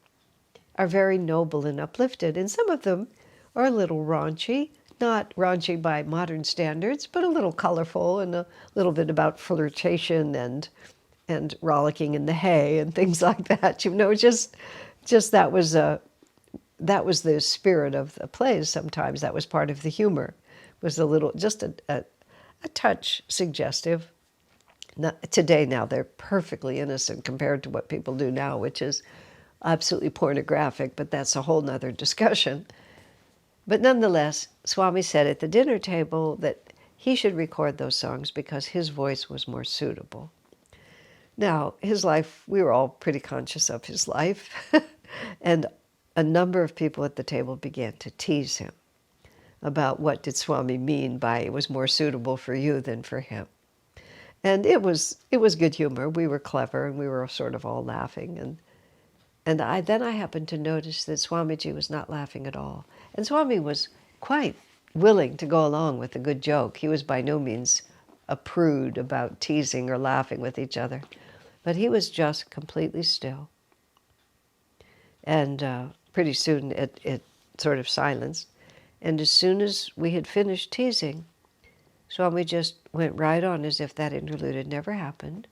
are very noble and uplifted, and some of them are a little raunchy, not raunchy by modern standards, but a little colorful and a little bit about flirtation and rollicking in the hay and things like that. Just that was the spirit of the plays. Sometimes that was part of the humor, was a little, just a touch suggestive. Today now they're perfectly innocent compared to what people do now, which is absolutely pornographic, but that's a whole nother discussion. But nonetheless, Swami said at the dinner table that he should record those songs because his voice was more suitable. Now, his life, we were all pretty conscious of his life, and a number of people at the table began to tease him about what did Swami mean by it was more suitable for you than for him. And it was good humor. We were clever, and we were sort of all laughing. And I happened to notice that Swamiji was not laughing at all. And Swami was quite willing to go along with a good joke. He was by no means a prude about teasing or laughing with each other. But he was just completely still. And pretty soon it sort of silenced. And as soon as we had finished teasing, Swami just went right on as if that interlude had never happened,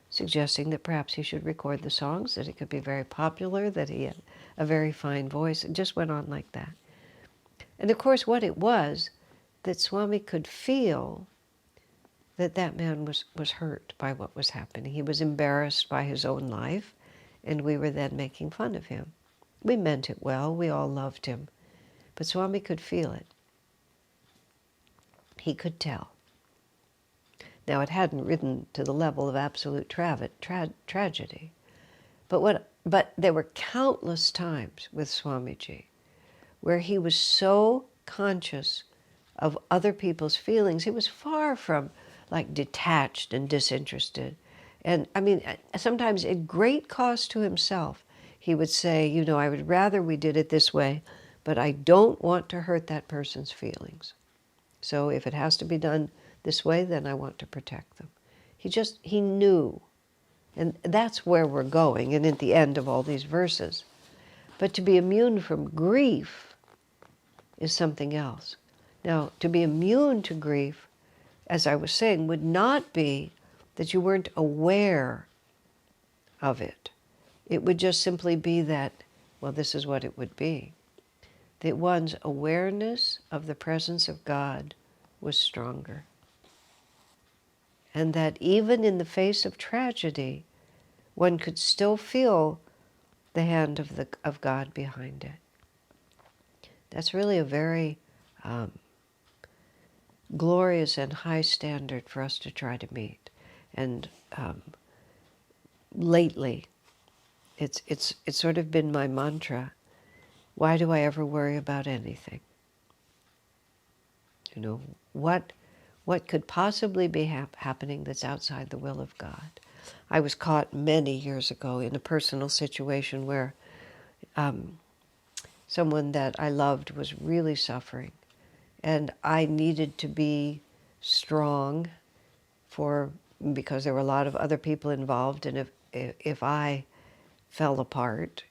suggesting that perhaps he should record the songs, that he could be very popular, that he had a very fine voice, and just went on like that. And of course what it was, that Swami could feel that man was hurt by what was happening. He was embarrassed by his own life, and we were then making fun of him. We meant it well, we all loved him, but Swami could feel it. He could tell. Now, it hadn't risen to the level of absolute tragedy, but there were countless times with Swamiji where he was so conscious of other people's feelings. He was far from like detached and disinterested. And I mean, sometimes at great cost to himself, he would say, I would rather we did it this way, but I don't want to hurt that person's feelings. So if it has to be done this way, then I want to protect them. He knew. And that's where we're going, and at the end of all these verses. But to be immune from grief is something else. Now, to be immune to grief, as I was saying, would not be that you weren't aware of it. It would just simply be that, well, this is what it would be. That one's awareness of the presence of God was stronger. And that even in the face of tragedy, one could still feel the hand of God behind it. That's really a very glorious and high standard for us to try to meet. And lately, it's sort of been my mantra. Why do I ever worry about anything? You know, what could possibly be happening that's outside the will of God? I was caught many years ago in a personal situation where someone that I loved was really suffering, and I needed to be strong because there were a lot of other people involved, and if I fell apart,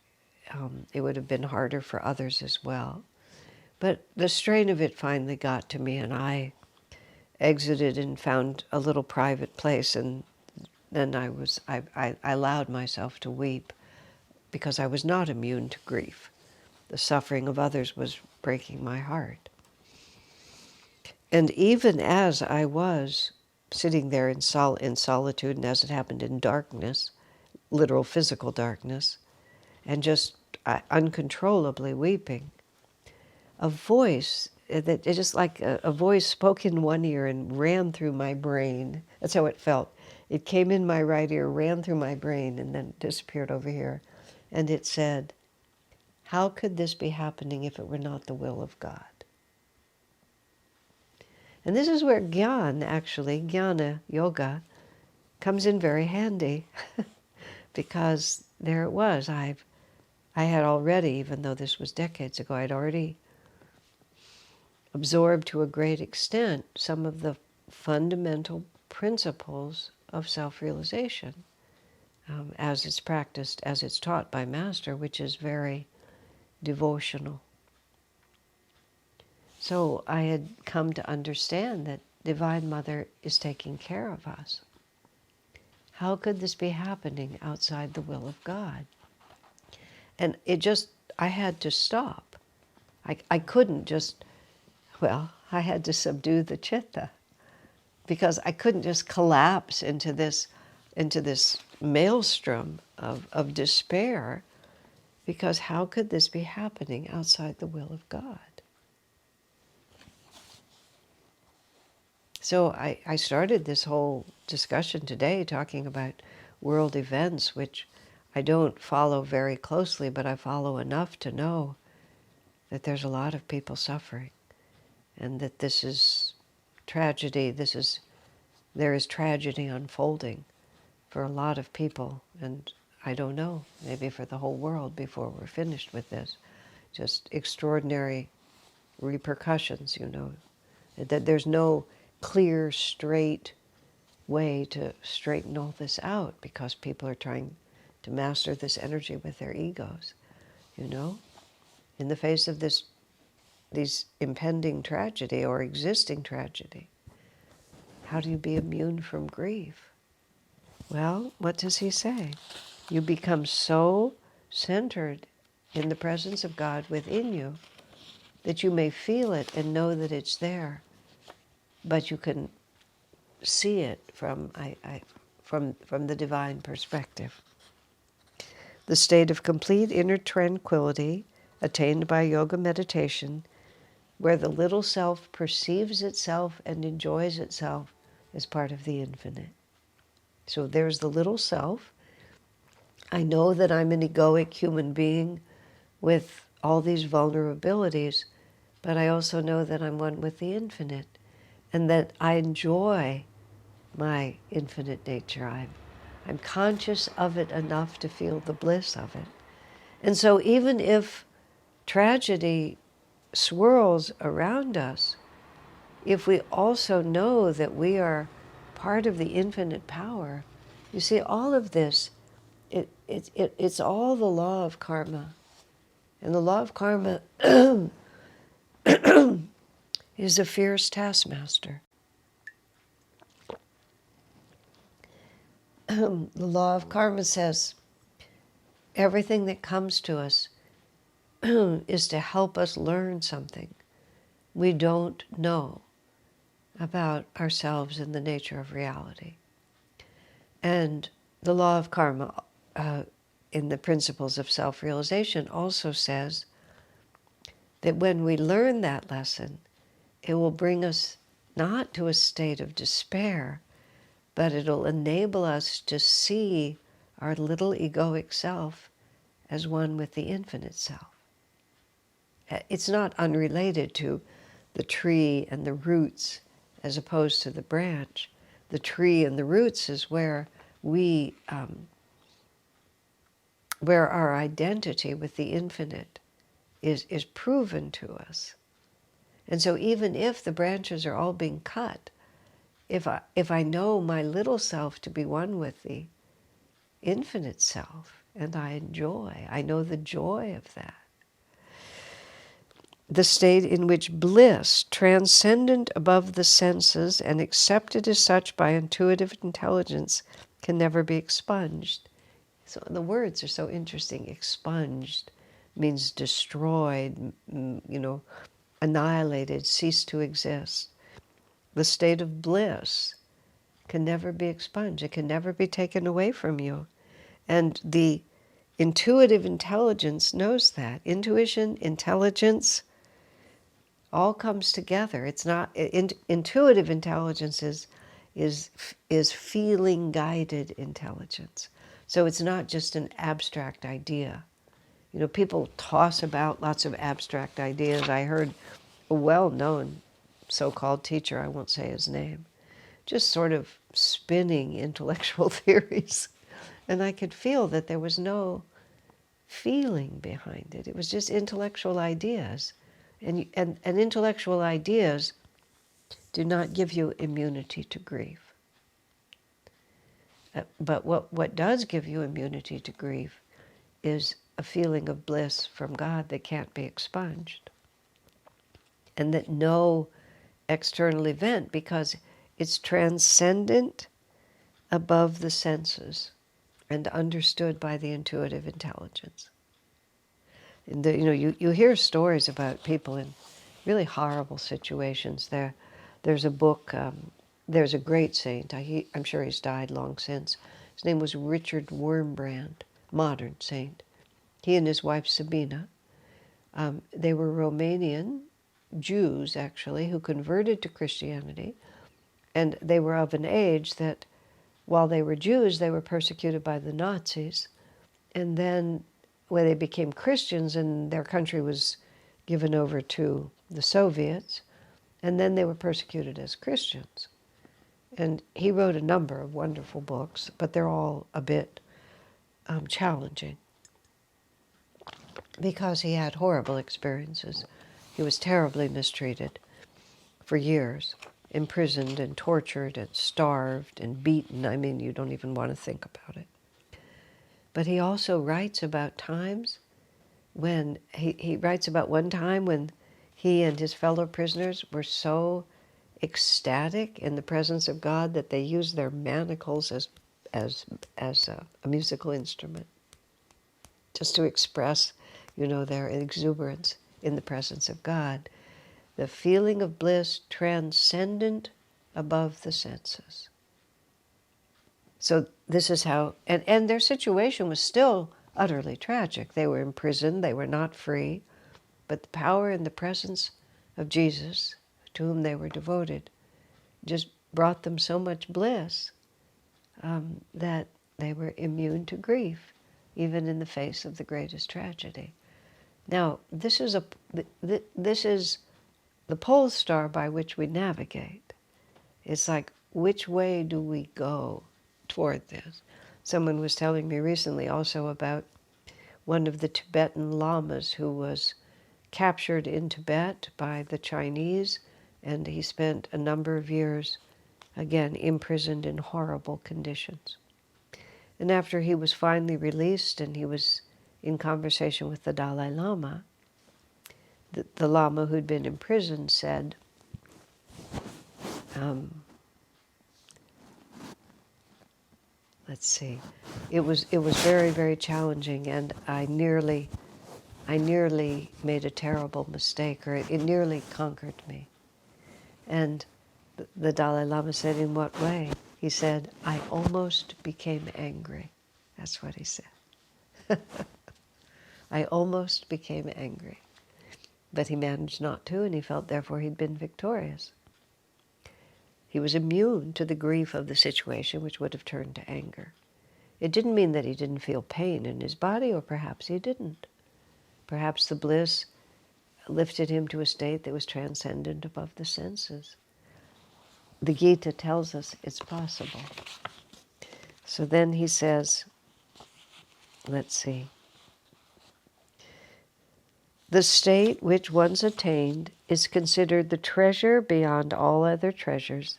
it would have been harder for others as well. But the strain of it finally got to me, and I exited and found a little private place, and then I allowed myself to weep because I was not immune to grief. The suffering of others was breaking my heart. And even as I was sitting there in solitude, and as it happened in darkness, literal physical darkness, and just uncontrollably weeping, a voice that it just like a voice spoke in one ear and ran through my brain. That's how it felt. It came in my right ear, ran through my brain, and then disappeared over here. And it said, how could this be happening if it were not the will of God? And this is where jnana yoga, comes in very handy because there it was. I had already, even though this was decades ago, I'd already absorbed to a great extent some of the fundamental principles of self-realization as it's practiced, as it's taught by Master, which is very devotional. So I had come to understand that Divine Mother is taking care of us. How could this be happening outside the will of God? And I had to stop. I couldn't just, I had to subdue the chitta because I couldn't just collapse into this maelstrom of despair, because how could this be happening outside the will of God? So I started this whole discussion today talking about world events, which I don't follow very closely, but I follow enough to know that there's a lot of people suffering, and that this is tragedy. There is tragedy unfolding for a lot of people, and I don't know, maybe for the whole world before we're finished with this. Just extraordinary repercussions, that there's no clear, straight way to straighten all this out, because people are trying to master this energy with their egos, in the face of these impending tragedy or existing tragedy. How do you be immune from grief? Well, what does he say? You become so centered in the presence of God within you that you may feel it and know that it's there, but you can see it from the divine perspective. The state of complete inner tranquility attained by yoga meditation, where the little self perceives itself and enjoys itself as part of the infinite. So there's the little self. I know that I'm an egoic human being with all these vulnerabilities, but I also know that I'm one with the infinite, and that I enjoy my infinite nature. I'm conscious of it enough to feel the bliss of it. And so even if tragedy swirls around us, if we also know that we are part of the infinite power, you see, all of this, it's all the law of karma. And the law of karma is a fierce taskmaster. The law of karma says everything that comes to us is to help us learn something we don't know about ourselves and the nature of reality. And the law of karma, in the principles of self-realization, also says that when we learn that lesson, it will bring us not to a state of despair, but it'll enable us to see our little egoic self as one with the infinite self. It's not unrelated to the tree and the roots as opposed to the branch. The tree and the roots is where where our identity with the infinite is proven to us. And so even if the branches are all being cut, if I know my little self to be one with the infinite self, and I know the joy of that. The state in which bliss, transcendent above the senses and accepted as such by intuitive intelligence, can never be expunged. So the words are so interesting. Expunged means destroyed, annihilated, cease to exist. The state of bliss can never be expunged. It can never be taken away from you. And the intuitive intelligence knows that. Intuition, intelligence, all comes together. It's not intuitive intelligence is feeling guided intelligence. So it's not just an abstract idea. People toss about lots of abstract ideas. I heard a well-known so-called teacher, I won't say his name, just sort of spinning intellectual theories. And I could feel that there was no feeling behind it. It was just intellectual ideas. And intellectual ideas do not give you immunity to grief. But what does give you immunity to grief is a feeling of bliss from God that can't be expunged. And that no external event, because it's transcendent above the senses and understood by the intuitive intelligence. And you hear stories about people in really horrible situations. There's a book, there's a great saint, I'm sure he's died long since. His name was Richard Wurmbrand, modern saint. He and his wife Sabina, they were Romanian Jews, actually, who converted to Christianity. And they were of an age that while they were Jews, they were persecuted by the Nazis. And then when they became Christians and their country was given over to the Soviets, and then they were persecuted as Christians. And he wrote a number of wonderful books, but they're all a bit challenging because he had horrible experiences. He was terribly mistreated for years, imprisoned and tortured and starved and beaten. I mean, you don't even want to think about it. But he also writes about times when, he writes about one time when he and his fellow prisoners were so ecstatic in the presence of God that they used their manacles as a musical instrument, just to express, their exuberance in the presence of God. The feeling of bliss transcendent above the senses. So this is how, and their situation was still utterly tragic. They were imprisoned, they were not free, but the power and the presence of Jesus, to whom they were devoted, just brought them so much bliss that they were immune to grief, even in the face of the greatest tragedy. Now, this is the pole star by which we navigate. It's like, which way do we go toward this? Someone was telling me recently also about one of the Tibetan lamas who was captured in Tibet by the Chinese, and he spent a number of years, again, imprisoned in horrible conditions. And after he was finally released and he was in conversation with the Dalai Lama, the Lama who'd been imprisoned said, let's see, it was very, very challenging, and I nearly made a terrible mistake, or it nearly conquered me. And the Dalai Lama said, in what way? He said, I almost became angry. That's what he said. I almost became angry. But he managed not to, and he felt therefore he'd been victorious. He was immune to the grief of the situation, which would have turned to anger. It didn't mean that he didn't feel pain in his body, or perhaps he didn't. Perhaps the bliss lifted him to a state that was transcendent above the senses. The Gita tells us it's possible. So then he says, let's see, the state which once attained is considered the treasure beyond all other treasures.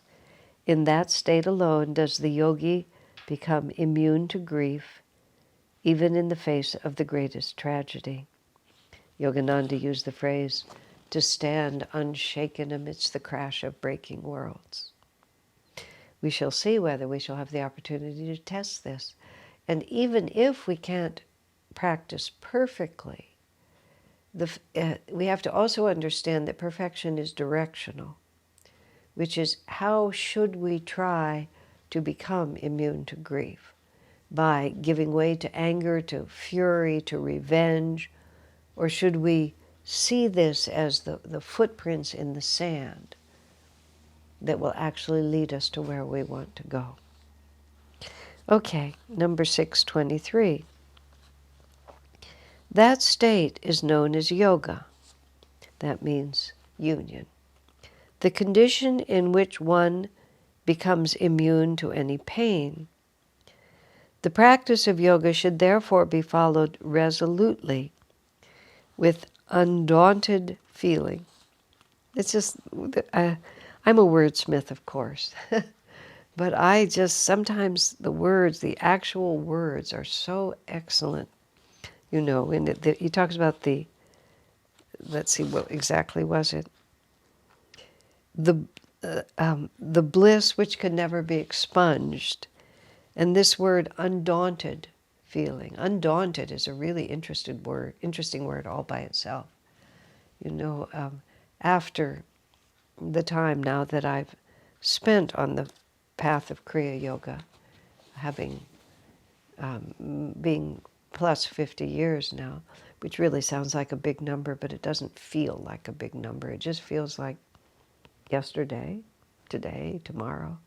In that state alone does the yogi become immune to grief, even in the face of the greatest tragedy. Yogananda used the phrase, to stand unshaken amidst the crash of breaking worlds. We shall see whether we shall have the opportunity to test this. And even if we can't practice perfectly, we have to also understand that perfection is directional, which is how should we try to become immune to grief? By giving way to anger, to fury, to revenge, or should we see this as the footprints in the sand that will actually lead us to where we want to go? Okay, number 623. That state is known as yoga. That means union. The condition in which one becomes immune to any pain. The practice of yoga should therefore be followed resolutely with undaunted feeling. It's just, I'm a wordsmith, of course, but I just, sometimes the words, the actual words are so excellent. You know, he talks about let's see, what exactly was it? The bliss which can never be expunged. And this word, undaunted feeling. Undaunted is a really interesting word all by itself. You know, after the time now that I've spent on the path of Kriya Yoga, having being plus 50 years now, which really sounds like a big number, but it doesn't feel like a big number. It just feels like yesterday, today, tomorrow.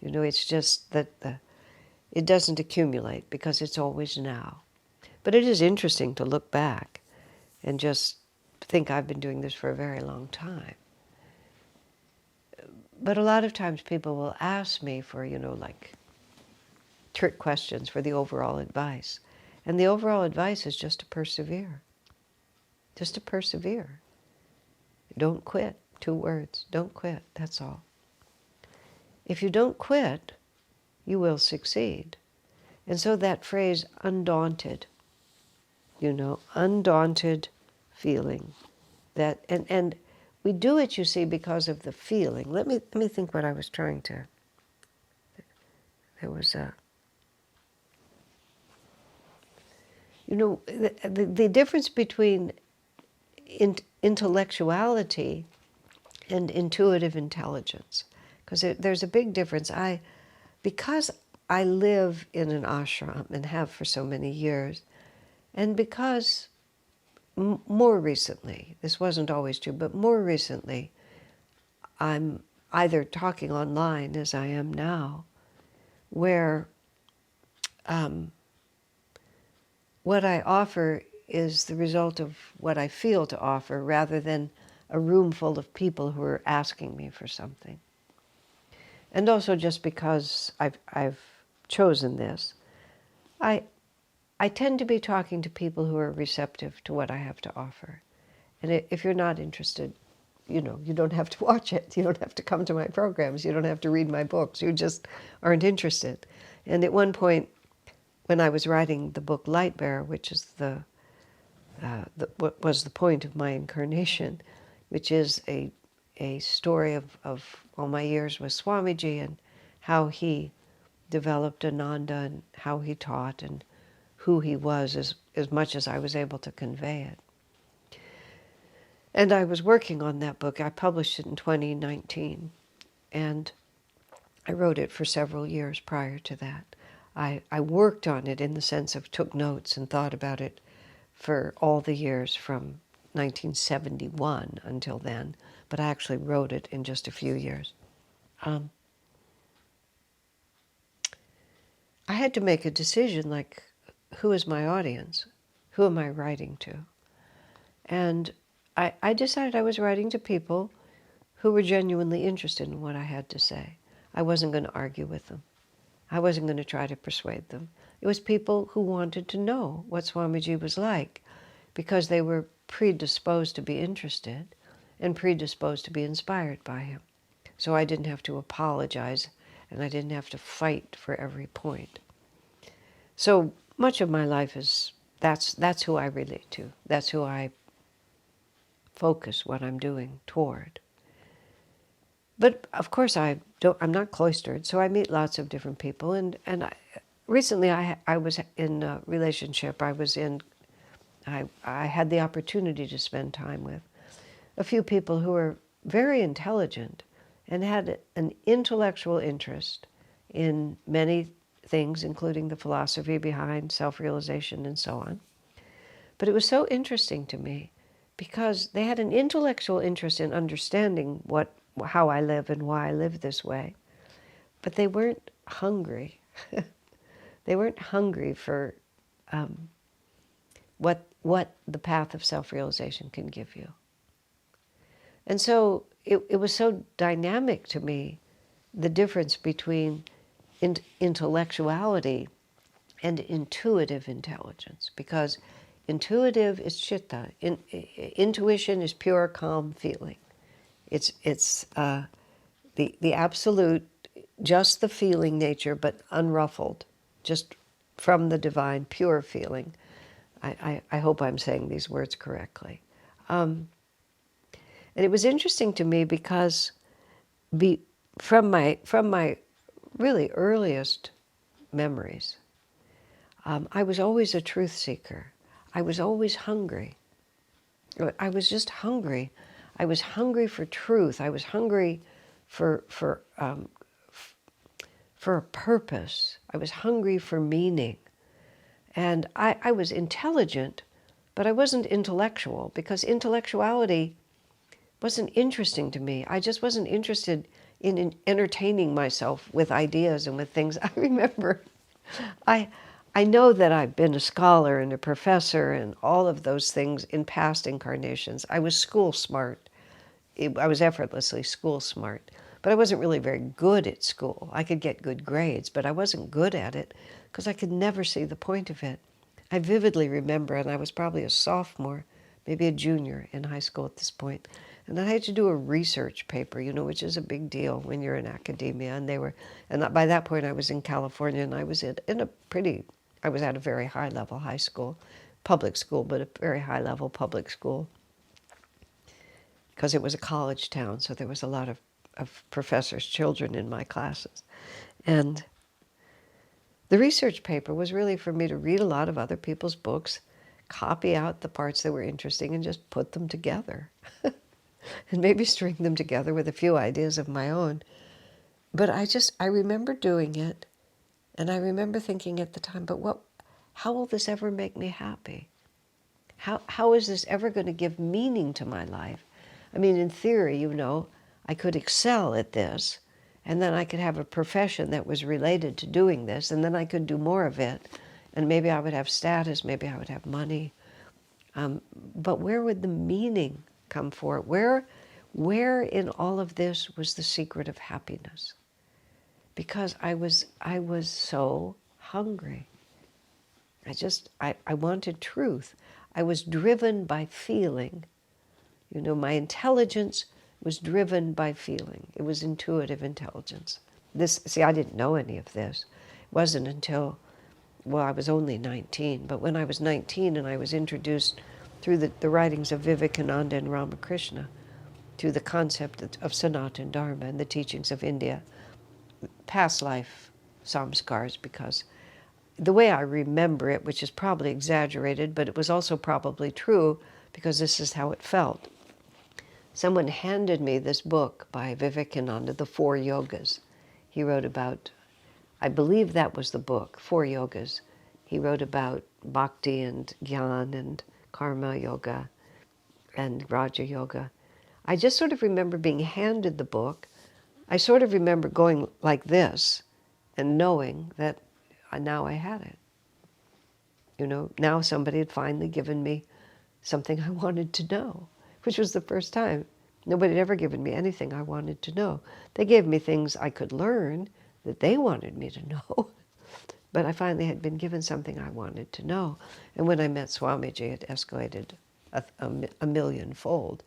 You know, it's just that it doesn't accumulate because it's always now. But it is interesting to look back and just think I've been doing this for a very long time. But a lot of times people will ask me for, you know, like trick questions for the overall advice. And the overall advice is just to persevere. Just to persevere. Don't quit. 2 words. Don't quit. That's all. If you don't quit, you will succeed. And so that phrase, undaunted, you know, undaunted feeling. That and we do it, you see, because of the feeling. Let me think what I was trying to. There was a. You know, the difference between intellectuality and intuitive intelligence, because there's a big difference. Because I live in an ashram and have for so many years, and because more recently, this wasn't always true, but more recently, I'm either talking online as I am now, where what I offer is the result of what I feel to offer rather than a room full of people who are asking me for something. And also just because I've chosen this, I tend to be talking to people who are receptive to what I have to offer. And if you're not interested, you know, you don't have to watch it. You don't have to come to my programs. You don't have to read my books. You just aren't interested. And at one point, when I was writing the book Light Bearer, which is what was the point of my incarnation, which is a story of all my years with Swamiji and how he developed Ananda and how he taught and who he was as much as I was able to convey it. And I was working on that book. I published it in 2019, and I wrote it for several years prior to that. I worked on it in the sense of took notes and thought about it for all the years from 1971 until then, but I actually wrote it in just a few years. I had to make a decision, like, who is my audience? Who am I writing to? And I decided I was writing to people who were genuinely interested in what I had to say. I wasn't going to argue with them. I wasn't going to try to persuade them. It was people who wanted to know what Swamiji was like because they were predisposed to be interested and predisposed to be inspired by him. So I didn't have to apologize and I didn't have to fight for every point. So much of my life is, that's who I relate to. That's who I focus what I'm doing toward. But of course I'm not cloistered, so I meet lots of different people. Recently I was in a relationship. I had the opportunity to spend time with a few people who were very intelligent and had an intellectual interest in many things, including the philosophy behind self-realization and so on. But it was so interesting to me because they had an intellectual interest in understanding how I live and why I live this way, but they weren't hungry. They weren't hungry for what the path of self-realization can give you. And so it was so dynamic to me, the difference between intellectuality and intuitive intelligence, because intuitive is chitta. Intuition is pure, calm feeling. It's the absolute, just the feeling nature, but unruffled, just from the divine, pure feeling. I hope I'm saying these words correctly. And it was interesting to me because from my really earliest memories, I was always a truth seeker. I was always hungry. I was just hungry. I was hungry for truth. I was hungry for a purpose. I was hungry for meaning. And I was intelligent, but I wasn't intellectual, because intellectuality wasn't interesting to me. I just wasn't interested in entertaining myself with ideas and with things. I remember, I know that I've been a scholar and a professor and all of those things in past incarnations. I was school smart. I was effortlessly school smart. But I wasn't really very good at school. I could get good grades, but I wasn't good at it because I could never see the point of it. I vividly remember, and I was probably a sophomore, maybe a junior in high school at this point, and I had to do a research paper, which is a big deal when you're in academia. And by that point I was in California, and I was at a very high level high school, public school, but a very high level public school, because it was a college town, so there was a lot of professors' children in my classes. And the research paper was really for me to read a lot of other people's books, copy out the parts that were interesting, and just put them together. And maybe string them together with a few ideas of my own. But I remember doing it, and I remember thinking at the time, but how will this ever make me happy? How is this ever going to give meaning to my life? I mean, in theory, I could excel at this, and then I could have a profession that was related to doing this, and then I could do more of it, and maybe I would have status, maybe I would have money. But where would the meaning come for it? Where in all of this was the secret of happiness? Because I was so hungry. I wanted truth. I was driven by feeling. My intelligence was driven by feeling. It was intuitive intelligence. I didn't know any of this. It wasn't until, I was only 19, but when I was 19 and I was introduced through the writings of Vivekananda and Ramakrishna to the concept of Sanatana Dharma and the teachings of India, past life samskars, because the way I remember it, which is probably exaggerated, but it was also probably true because this is how it felt. Someone handed me this book by Vivekananda, The Four Yogas. He wrote about, I believe that was the book, Four Yogas. He wrote about bhakti and jnana and karma yoga. and Raja Yoga. I just sort of remember being handed the book. I sort of remember going like this and knowing that now I had it. Now somebody had finally given me something I wanted to know, which was the first time. Nobody had ever given me anything I wanted to know. They gave me things I could learn that they wanted me to know, but I finally had been given something I wanted to know. And when I met Swamiji, it escalated a millionfold.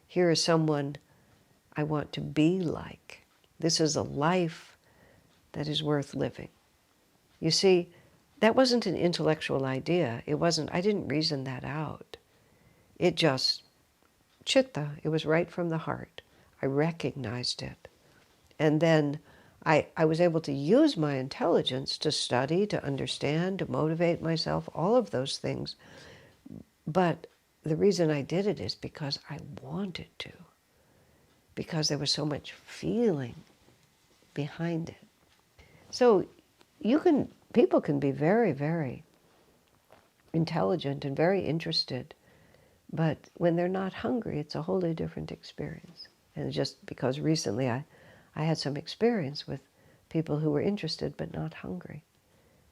Here is someone I want to be like. This is a life that is worth living. You see, that wasn't an intellectual idea. I didn't reason that out. It just, chitta, it was right from the heart. I recognized it. And then I was able to use my intelligence to study, to understand, to motivate myself, all of those things. But the reason I did it is because I wanted to, because there was so much feeling behind it. So people can be very, very intelligent and very interested, but when they're not hungry, it's a wholly different experience. And just because recently I had some experience with people who were interested but not hungry.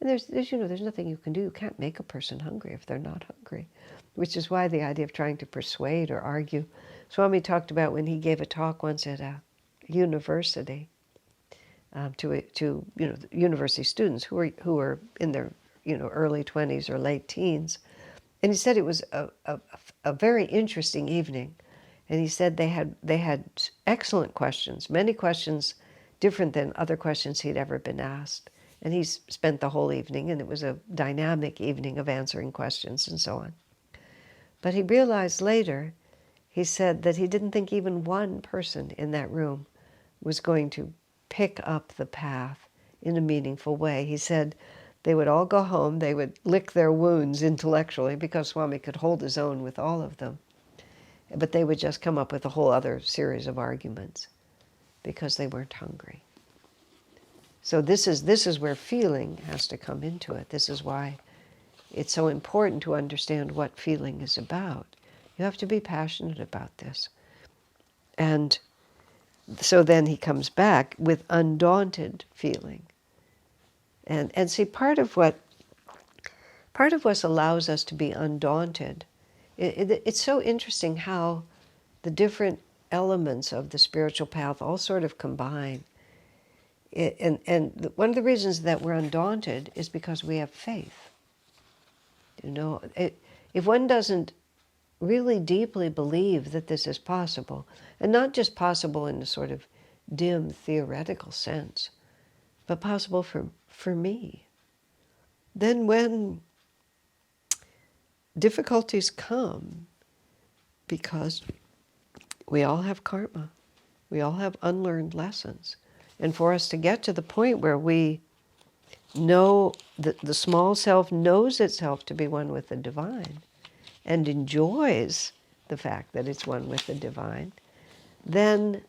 And there's nothing you can do. You can't make a person hungry if they're not hungry, which is why the idea of trying to persuade or argue. Swami talked about when he gave a talk once at a university to university students who were in their early 20s or late teens, and he said it was a very interesting evening. And he said they had excellent questions, many questions different than other questions he'd ever been asked. And he spent the whole evening, and it was a dynamic evening of answering questions and so on. But he realized later, he said that he didn't think even one person in that room was going to pick up the path in a meaningful way. He said they would all go home, they would lick their wounds intellectually, because Swami could hold his own with all of them. But they would just come up with a whole other series of arguments because they weren't hungry. So this is where feeling has to come into it. This is why it's so important to understand what feeling is about. You have to be passionate about this. And so then he comes back with undaunted feeling. And see, part of what allows us to be undaunted, it's so interesting how the different elements of the spiritual path all sort of combine. And one of the reasons that we're undaunted is because we have faith. If one doesn't really deeply believe that this is possible, and not just possible in a sort of dim theoretical sense, but possible for me, then when difficulties come, because we all have karma, we all have unlearned lessons, and for us to get to the point where we know that the small self knows itself to be one with the divine and enjoys the fact that it's one with the divine, then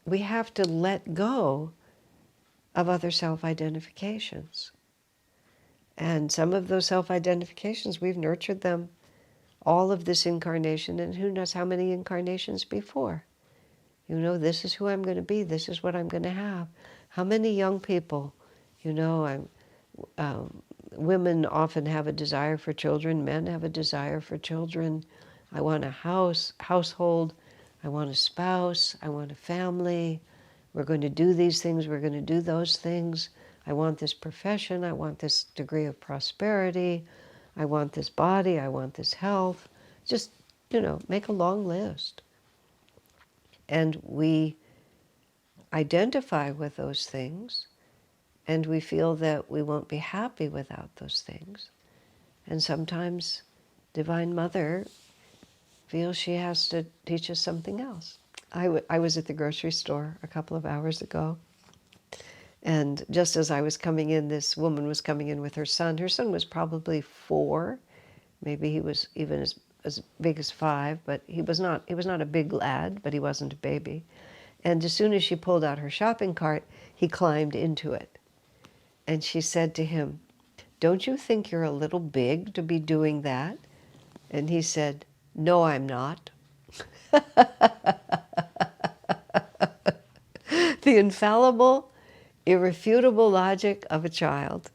we have to let go of other self-identifications. And some of those self-identifications, we've nurtured them all of this incarnation, and who knows how many incarnations before. This is who I'm going to be, this is what I'm going to have. How many young people, women often have a desire for children, men have a desire for children. I want a household, I want a spouse, I want a family. We're going to do these things, we're going to do those things. I want this profession, I want this degree of prosperity, I want this body, I want this health. Just, make a long list. And we identify with those things, and we feel that we won't be happy without those things. And sometimes Divine Mother feels she has to teach us something else. I was at the grocery store a couple of hours ago, and just as I was coming in, this woman was coming in with her son. Her son was probably 4, maybe he was even as big as 5, but he was not a big lad, but he wasn't a baby. And as soon as she pulled out her shopping cart, he climbed into it. And she said to him, "Don't you think you're a little big to be doing that?" And he said, No, I'm not. The infallible, irrefutable logic of a child.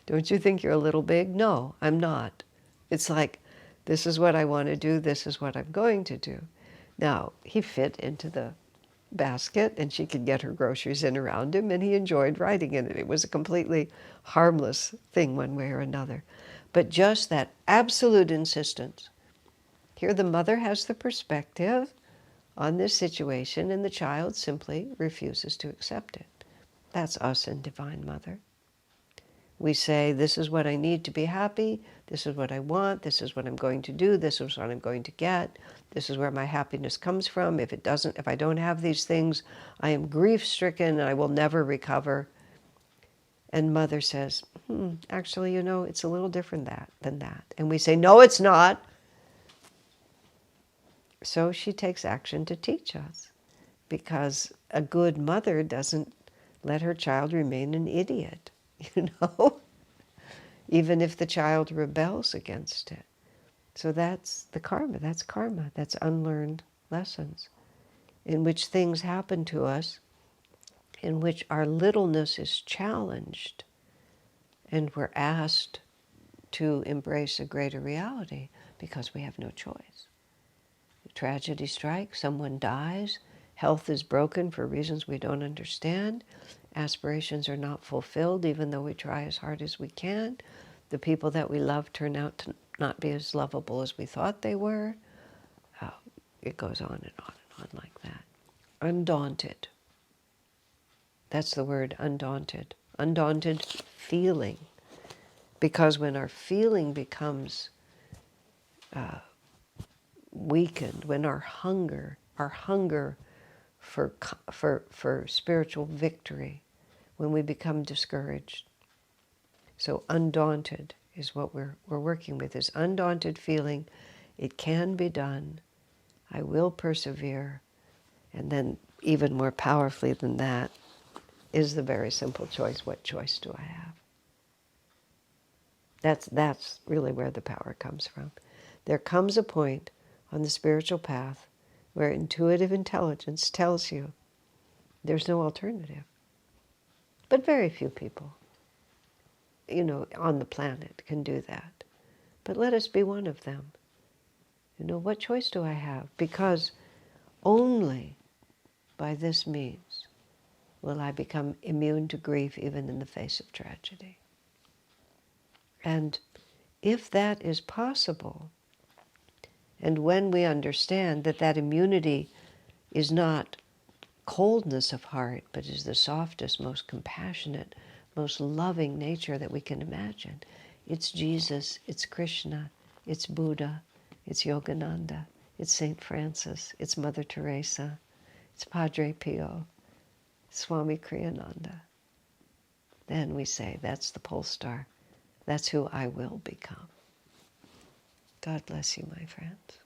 Don't you think you're a little big? No, I'm not. It's like, this is what I want to do, this is what I'm going to do. Now, he fit into the basket, and she could get her groceries in around him, and he enjoyed riding in it. It was a completely harmless thing one way or another. But just that absolute insistence. Here the mother has the perspective on this situation, and the child simply refuses to accept it. That's us in Divine Mother. We say, this is what I need to be happy, this is what I want, this is what I'm going to do, this is what I'm going to get, this is where my happiness comes from. If I don't have these things, I am grief-stricken and I will never recover. And Mother says, actually, it's a little different than that. And we say, no, it's not. So she takes action to teach us, because a good mother doesn't let her child remain an idiot, even if the child rebels against it. So that's the karma, that's unlearned lessons, in which things happen to us, in which our littleness is challenged, and we're asked to embrace a greater reality because we have no choice. Tragedy strikes, someone dies, health is broken for reasons we don't understand, aspirations are not fulfilled even though we try as hard as we can, the people that we love turn out to not be as lovable as we thought they were. It goes on and on and on like that. Undaunted. That's the word, undaunted. Undaunted feeling. Because when our feeling becomes weakened, when our hunger for spiritual victory, when we become discouraged. So undaunted is what we're working with, is undaunted feeling. It can be done. I will persevere. And then even more powerfully than that is the very simple choice. What choice do I have? That's really where the power comes from. There comes a point on the spiritual path where intuitive intelligence tells you there's no alternative. But very few people, on the planet can do that. But let us be one of them. What choice do I have? Because only by this means will I become immune to grief even in the face of tragedy. And if that is possible, and when we understand that that immunity is not coldness of heart, but is the softest, most compassionate, most loving nature that we can imagine. It's Jesus, it's Krishna, it's Buddha, it's Yogananda, it's St. Francis, it's Mother Teresa, it's Padre Pio, Swami Kriyananda. Then we say, that's the pole star. That's who I will become. God bless you, my friends.